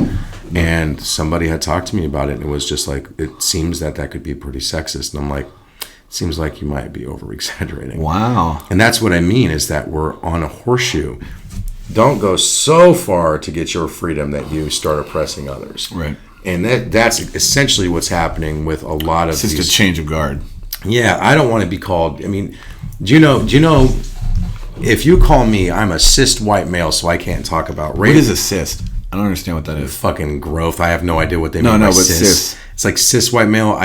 And somebody had talked to me about it, and it was just like, it seems that could be pretty sexist. And I'm like, it seems like you might be over exaggerating. Wow. And that's what I mean, is that we're on a horseshoe. Don't go so far to get your freedom that you start oppressing others. Right. And that's essentially what's happening with a lot of these. It's just a change of guard. Yeah, I don't want to be called. I mean, do you know? If you call me, I'm a cis white male, so I can't talk about race. What is a cis? I don't understand what that is. Fucking growth. I have no idea what they mean by but cis. It's like cis white male.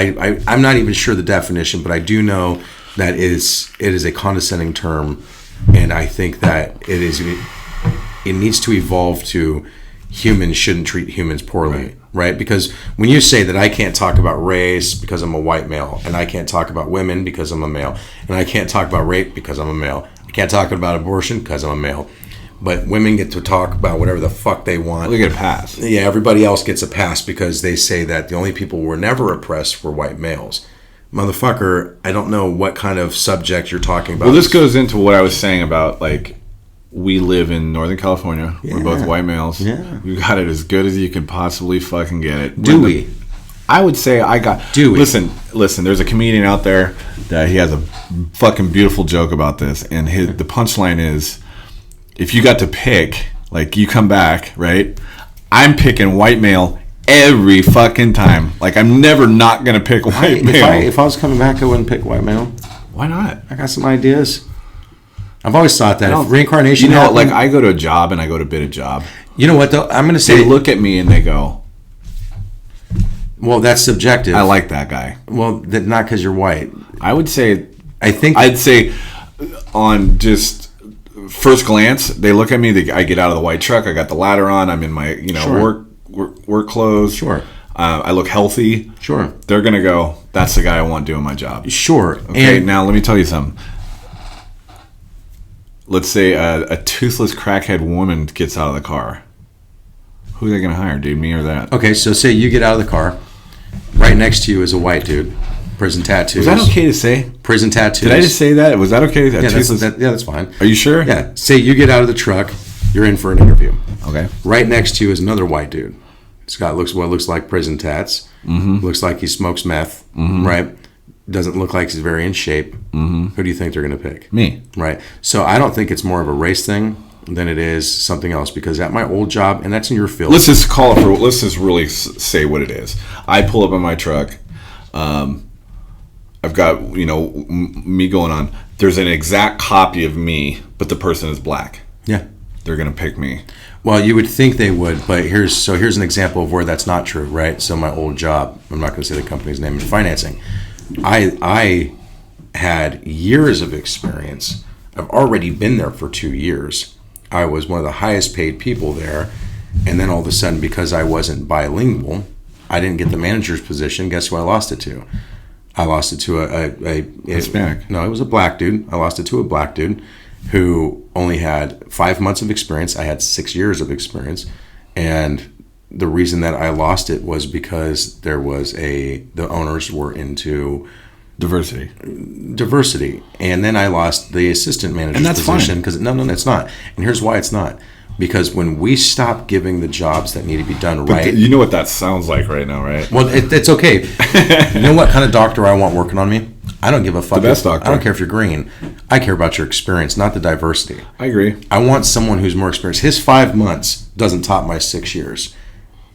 I'm not even sure the definition, but I do know that it is a condescending term, and I think that it needs to evolve to humans shouldn't treat humans poorly, right? Because when you say that I can't talk about race because I'm a white male, and I can't talk about women because I'm a male, and I can't talk about rape because I'm a male, I can't talk about abortion because I'm a male, but women get to talk about whatever the fuck they want. They get a pass. Yeah, everybody else gets a pass because they say that the only people who were never oppressed were white males. Motherfucker, I don't know what kind of subject you're talking about. Well, this goes into what I was saying about, like, we live in Northern California. Yeah. We're both white males. Yeah. We got it as good as you can possibly fucking get it. Do we? I would say I got... Do we? Listen, there's a comedian out there that he has a fucking beautiful joke about this, and the punchline is, if you got to pick, like, you come back, right? I'm picking white male every fucking time. Like, I'm never not going to pick white male. If I was coming back, I wouldn't pick white male. Why not? I got some ideas. I've always thought that if reincarnation, like, I go to a job and I go to bid a job. You know what though? I'm going to say they look at me and they go, Well, that's subjective. I like that guy. Well, not because you're white. I'd say on just first glance, they look at me. I get out of the white truck. I got the ladder on. I'm in my work clothes. Sure. I look healthy. Sure. They're gonna go, that's the guy I want doing my job. Sure. Okay. Now let me tell you something. Let's say a toothless crackhead woman gets out of the car. Who are they gonna hire, dude? Me or that? Okay. So say you get out of the car. Right next to you is a white dude. Prison tattoos. Was that okay to say? Prison tattoos. Did I just say that? Was that okay? Yeah, that's fine. Are you sure? Yeah. Say you get out of the truck. You're in for an interview. Okay. Right next to you is another white dude. He's got looks like prison tats. Mm-hmm. Looks like he smokes meth. Mm-hmm. Right. Doesn't look like he's very in shape. Mm-hmm. Who do you think they're going to pick? Me. Right. So I don't think it's more of a race thing than it is something else, because at my old job, and that's in your field. Let's just really say what it is. I pull up in my truck. I've got, me going on. There's an exact copy of me, but the person is black. Yeah. They're going to pick me. Well, you would think they would, but here's an example of where that's not true, right? So my old job, I'm not going to say the company's name, in financing. I had years of experience. I've already been there for 2 years. I was one of the highest paid people there, and then all of a sudden, because I wasn't bilingual, I didn't get the manager's position. Guess who I lost it to? I lost it to a Hispanic. No, it was a black dude. I lost it to a black dude who only had 5 months of experience. I had 6 years of experience, and the reason that I lost it was because the owners were into diversity, and then I lost the assistant manager's position because no, it's not. And here's why it's not. Because when we stop giving the jobs that need to be done right... You know what that sounds like right now, right? Well, it's okay. You know what kind of doctor I want working on me? I don't give a fuck. The best doctor. I don't care if you're green. I care about your experience, not the diversity. I agree. I want someone who's more experienced. His 5 months doesn't top my 6 years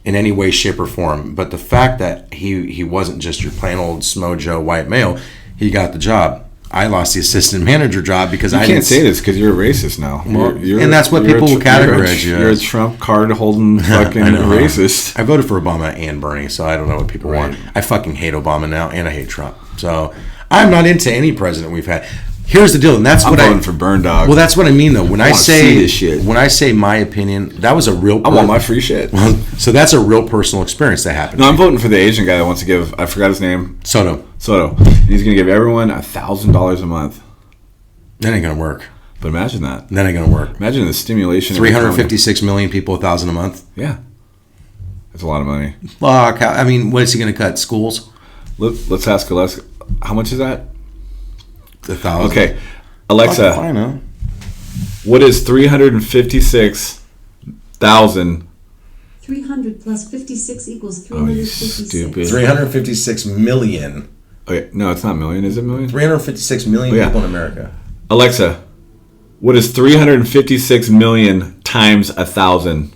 in any way, shape, or form. But the fact that he wasn't just your plain old Smojo white male, he got the job. I lost the assistant manager job because I can't say this because you're a racist now. Well, and that's what people will categorize you as. You're a Trump card holding fucking racist. I voted for Obama and Bernie, so I don't know what people want. I fucking hate Obama now, and I hate Trump. So I'm not into any president we've had. Here's the deal, and that's I'm voting for Burn Dog. Well, that's what I mean, though. When I say this shit. When I say my opinion, that was a real. I want my free shit. So that's a real personal experience that happened. No, I'm voting for the Asian guy that wants to give. I forgot his name. Soto. And he's going to give everyone $1,000 a month. That ain't gonna work. But imagine that. That ain't gonna work. Imagine the stimulation. 356 million people, $1,000 a month. Yeah, that's a lot of money. Fuck. I mean, what is he gonna cut? Schools? Let's ask Alexa. How much is that? 1,000. Okay, Alexa. I know. What is 356,000? 300 plus 56 equals 356. Stupid. 356 million. Okay, no, it's not million. Is it million? 356 million people in America. Alexa, what is 356 million times 1,000?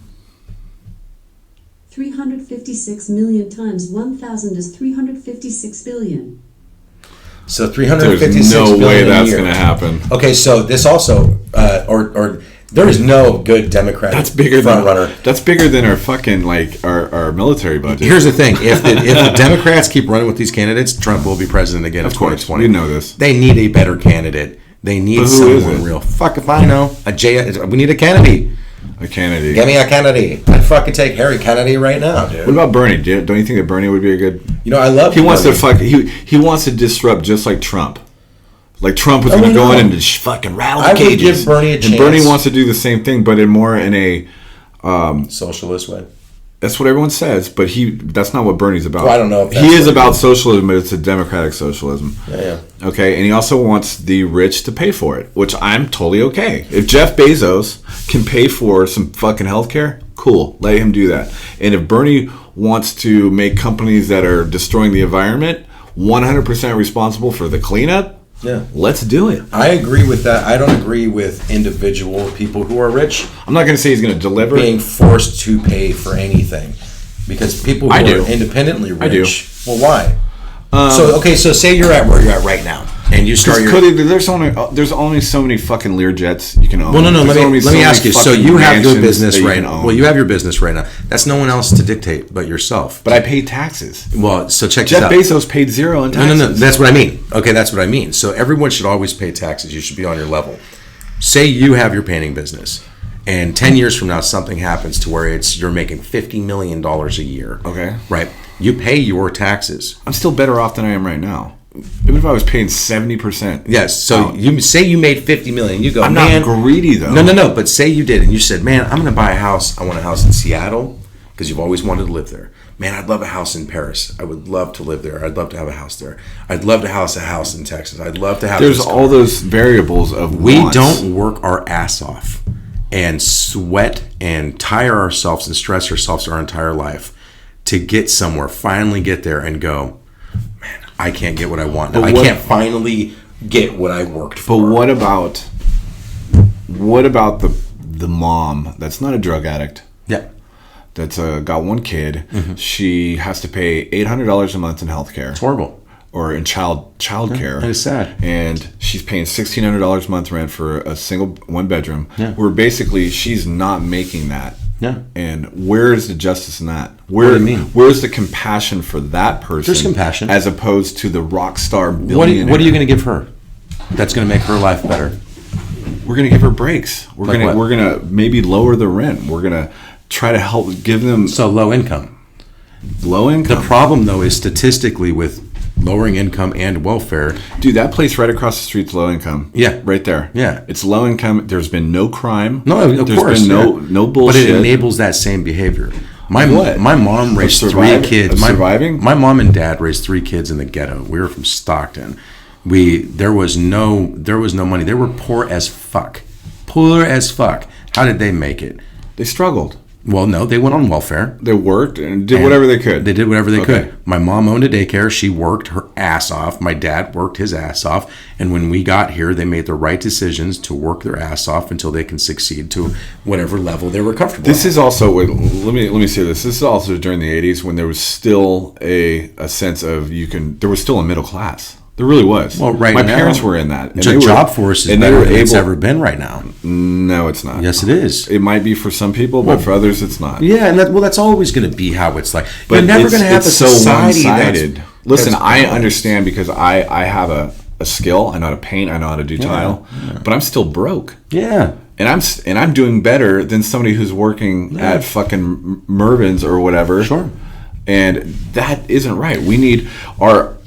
356 million times 1,000 is 356 billion. So 356 There's no billion way a that's year. going to happen. Okay, so this also, or there is no good Democratic front runner. That's bigger than our fucking our military budget. Here's the thing: if the Democrats keep running with these candidates, Trump will be president again in 2020. You know this. They need a better candidate. They need someone real. Fuck if I know. We need a Kennedy. A Kennedy. Give me a Kennedy. I'd fucking take Harry Kennedy right now, dude. What about Bernie? Don't you think that Bernie would be a good? I love. He wants to he wants to disrupt just like Trump. Like Trump was going to go in and just fucking rattle the cages. I would give Bernie a chance. And Bernie wants to do the same thing, but in a socialist way. That's what everyone says, but that's not what Bernie's about. Well, I don't know if that's he is about socialism, but it's a democratic socialism. Yeah. Okay, and he also wants the rich to pay for it, which I'm totally okay. If Jeff Bezos can pay for some fucking healthcare, cool, let him do that. And if Bernie wants to make companies that are destroying the environment 100% responsible for the cleanup, yeah, let's do it. I agree with that. I don't agree with individual people who are rich. I'm not going to say he's going to deliver. Being forced to pay for anything. Because people who are independently rich. I do. Well, why? So say you're at where you're at right now. and you start your... Cody, there's only so many fucking Learjets you can own. Well, no. There's Let only me so many ask you. So fucking you have your mansions business that you right can now. own. Well, you have your business right now. That's no one else to dictate but yourself. But I pay taxes. Well, so check Jeff this out. Bezos paid zero in taxes. No. That's what I mean. Okay, that's what I mean. So everyone should always pay taxes. You should be on your level. Say you have your painting business, and 10 years from now something happens to where you're making $50 million a year. Okay. Right. You pay your taxes. I'm still better off than I am right now. Even if I was paying 70%. Yes. So you say you made $50 million. You go, I'm man, not greedy though. No. But say you did, and you said, man, I'm going to buy a house. I want a house in Seattle because you've always wanted to live there. Man, I'd love a house in Paris. I would love to live there. I'd love to have a house there. I'd love to house a house in Texas. I'd love to have. There's this all those variables of We wants. don't work our ass off and sweat and tire ourselves and stress ourselves our entire life to get somewhere, finally get there and go, man, I can't get what I want now. I can't finally get what I worked for. But what about the mom that's not a drug addict? Yeah. That's got one kid. Mm-hmm. She has to pay $800 a month in healthcare. It's horrible. Or in child care. It's sad. And she's paying $1,600 a month rent for a single one bedroom. Yeah. Where basically she's not making that. Yeah. And where is the justice in that? What do you mean? Where's the compassion for that person? There's compassion. As opposed to the rock star billionaire. What are you going to give her that's going to make her life better? We're going to give her breaks. We're Like what? going to maybe lower the rent. We're going to try to help give them So low income. low income. The problem, though, is statistically with lowering income and welfare. Dude, that place right across the street's low income. Yeah. Right there. Yeah. It's low income. There's been no crime. No, of There's course. been no bullshit. But it enables that same behavior. My mom raised survive- three kids. of surviving? My mom and dad raised three kids in the ghetto. We were from Stockton. There was no money. They were poor as fuck. Poor as fuck. How did they make it? They struggled. Well, no, they went on welfare. They worked and did whatever they could. They did whatever they Okay. could. My mom owned a daycare. She worked her ass off. My dad worked his ass off. And when we got here, they made the right decisions to work their ass off until they can succeed to whatever level they were comfortable. This is also let me say this. This is also during the 80s when there was still a sense of there was still a middle class. There really was. Well, right my now, parents were in that. And the they were- job force is and they better were than it's able- ever been right now. No, it's not. Yes, it is. It might be for some people, but for others, it's not. Yeah, and that's always going to be how it's like. But You're never it's- going to have a it's so society one-sided. Listen, that's I balanced. understand because I have a skill. I know how to paint. I know how to do tile, but I'm still broke. Yeah. And I'm doing better than somebody who's working at fucking Mervin's or whatever. Sure. And that isn't right.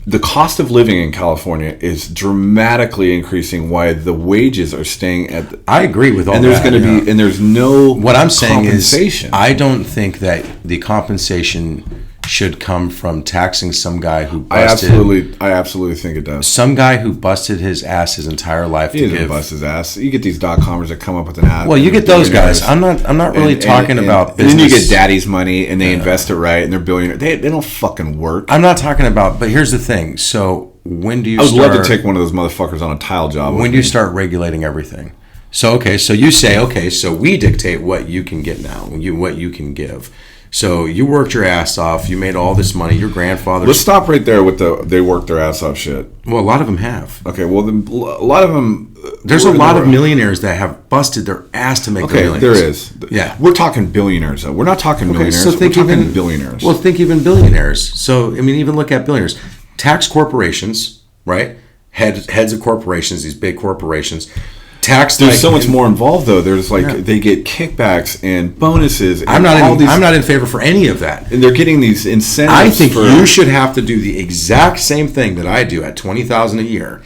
The cost of living in California is dramatically increasing. Why the wages are staying at? I agree with all and there's that. going to be and there's no What I'm saying is, compensation. I don't think that the compensation should come from taxing some guy who busted. I absolutely think it does. Some guy who busted his ass his entire life He to doesn't give. bust his ass. You get these .comers that come up with an ad. Well, you get those guys. billionaires. I'm not really talking about And business. then you get daddy's money and they invest it right and they're billionaires. They don't fucking work. I'm not talking about. But here's the thing. So when do you? I would start, love to take one of those motherfuckers on a tile job. When do you start regulating everything? So okay, so you say okay, so we dictate what you can get now, what you can give. So you worked your ass off. You made all this money. Your grandfather. Let's stop right there with they work their ass off shit. Well, a lot of them have. Okay, well, then, a lot of them. There's a lot of millionaires that have busted their ass to make their Okay, millions. there is. Yeah. We're talking billionaires, though. We're not talking millionaires. so think We're talking even billionaires. Well, think even billionaires. So I mean, even look at billionaires. Tax corporations, right? Heads of corporations, these big corporations. Tax. There's so much more involved, though. There's they get kickbacks and bonuses. And I'm not in favor for any of that. And they're getting these incentives. I think you should have to do the exact same thing that I do at $20,000 a year.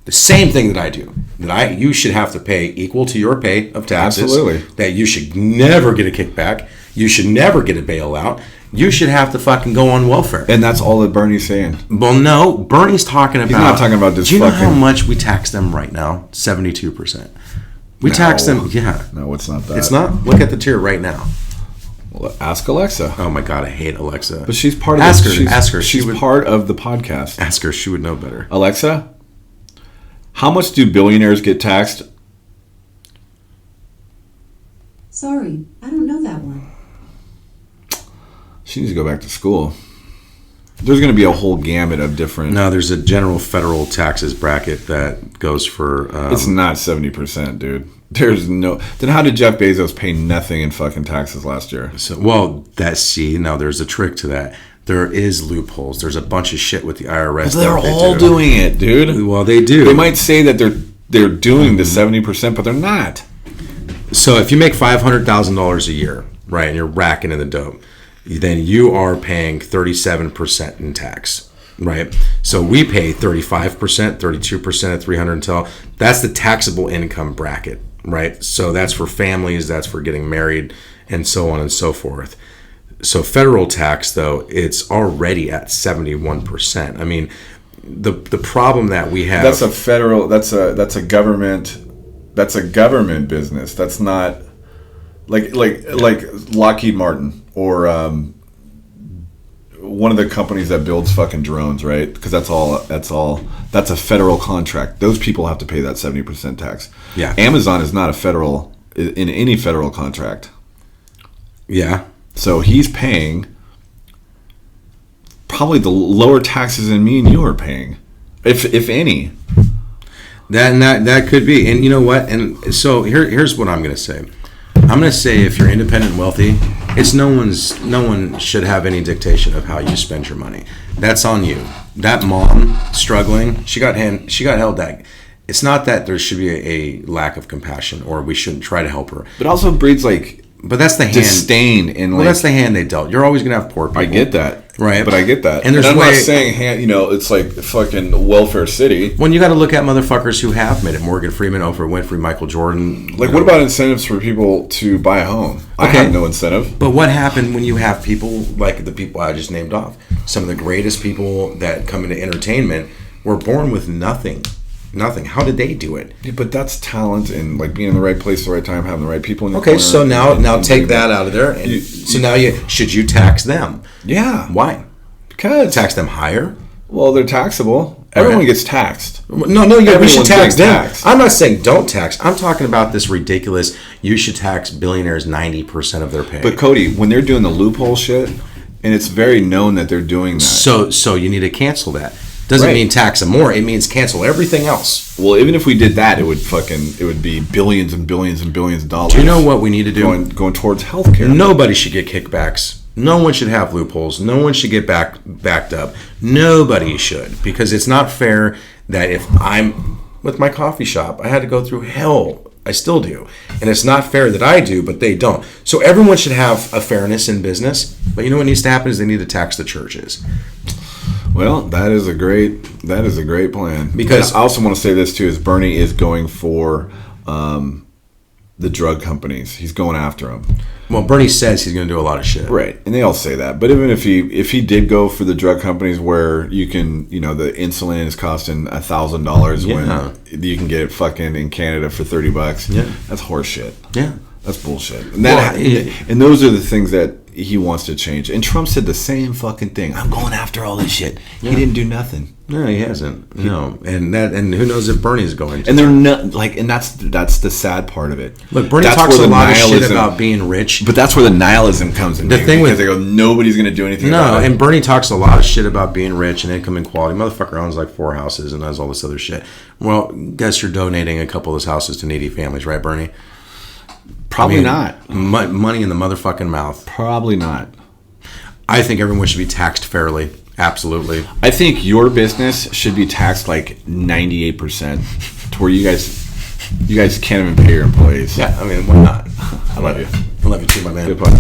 The same thing that I do. You should have to pay equal to your pay of taxes. Absolutely. That you should never get a kickback. You should never get a bailout. You should have to fucking go on welfare. And that's all that Bernie's saying. Well, no, Bernie's talking about. He's not talking about this. Do you know how fucking- much we tax them right now? 72%. We tax them. Yeah. No, it's not that. It's not. Look at the tier right now. Well, ask Alexa. Oh my god, I hate Alexa. But she's part of. Ask the, her. She's, Ask her. She's part of the podcast. Ask her. She would know better. Alexa, how much do billionaires get taxed? Sorry, I don't know that one. She needs to go back to school. There's going to be a whole gamut of different. No, there's a general federal taxes bracket that goes for. It's not 70%, dude. There's no. Then how did Jeff Bezos pay nothing in fucking taxes last year? So, now there's a trick to that. There is loopholes. There's a bunch of shit with the IRS. They're all doing it, dude. Well, they do. They might say that they're doing the 70%, but they're not. So if you make $500,000 a year, right, and you're racking in the dough, then you are paying 37% in tax, right? So we pay 35%, 32% at 300 until that's the taxable income bracket, right? So that's for families, that's for getting married, and so on and so forth. So federal tax, though, it's already at 71%. I mean, the problem that we have, that's a federal, that's a government business. That's not like Lockheed Martin or one of the companies that builds fucking drones, right? Because that's a federal contract. Those people have to pay that 70% tax. Yeah. Amazon is not in any federal contract. Yeah. So he's paying probably the lower taxes than me and you are paying, if any. That could be. And you know what? And so here's what I'm going to say. I'm going to say if you're independent and wealthy, no one should have any dictation of how you spend your money. That's on you. That mom struggling, she got held back. It's not that there should be a lack of compassion or we shouldn't try to help her. But also breeds but that's the hand. Disdain and that's the hand they dealt. You're always gonna have poor people. I get that, right? But I get that, and I'm not saying it's like fucking welfare city. When you got to look at motherfuckers who have made it: Morgan Freeman, Oprah Winfrey, Michael Jordan. Like, what about incentives for people to buy a home? I have no incentive. But what happened when you have people like the people I just named off? Some of the greatest people that come into entertainment were born with nothing. Nothing. How did they do it? Yeah, but that's talent and like being in the right place at the right time, having the right people in your corner. Okay, so now take that out of there. And should you tax them? Yeah. Why? Because tax them higher? Well, they're taxable. Everyone gets taxed. No, we should tax them. I'm not saying don't tax. I'm talking about this ridiculous. You should tax billionaires 90% of their pay. But Cody, when they're doing the loophole shit, and it's very known that they're doing that. So you need to cancel that. Doesn't mean tax them more. It means cancel everything else. Well, even if we did that, it would be billions and billions and billions of dollars. Do you know what we need to do? Going towards healthcare. Nobody should get kickbacks. No one should have loopholes. No one should get backed up. Nobody should, because it's not fair that if I'm with my coffee shop, I had to go through hell. I still do, and it's not fair that I do, but they don't. So everyone should have a fairness in business. But you know what needs to happen is they need to tax the churches. Well, that is a great plan. Because I also want to say this too: is Bernie is going for the drug companies. He's going after them. Well, Bernie says he's going to do a lot of shit. Right, and they all say that. But even if he did go for the drug companies where you can, the insulin is costing $1,000 when you can get it fucking in Canada for $30. Yeah, that's horseshit. Yeah, that's bullshit. And and those are the things that he wants to change. And Trump said the same fucking thing. I'm going after all this shit. Yeah. He didn't do nothing. No, he hasn't. No, and who knows if Bernie's going to. And they're not and that's the sad part of it. Look, Bernie talks a lot of shit about being rich, but that's where the nihilism comes in. The thing because they go, nobody's going to do anything. No, and Bernie talks a lot of shit about being rich and income inequality. Motherfucker owns like 4 houses and does all this other shit. Well, guess you're donating a couple of those houses to needy families, right, Bernie? Probably not. Money in the motherfucking mouth. Probably not. I think everyone should be taxed fairly. Absolutely. I think your business should be taxed like 98% to where you guys can't even pay your employees. Yeah, I mean, why not? I love you. I love you too, my man. Good point.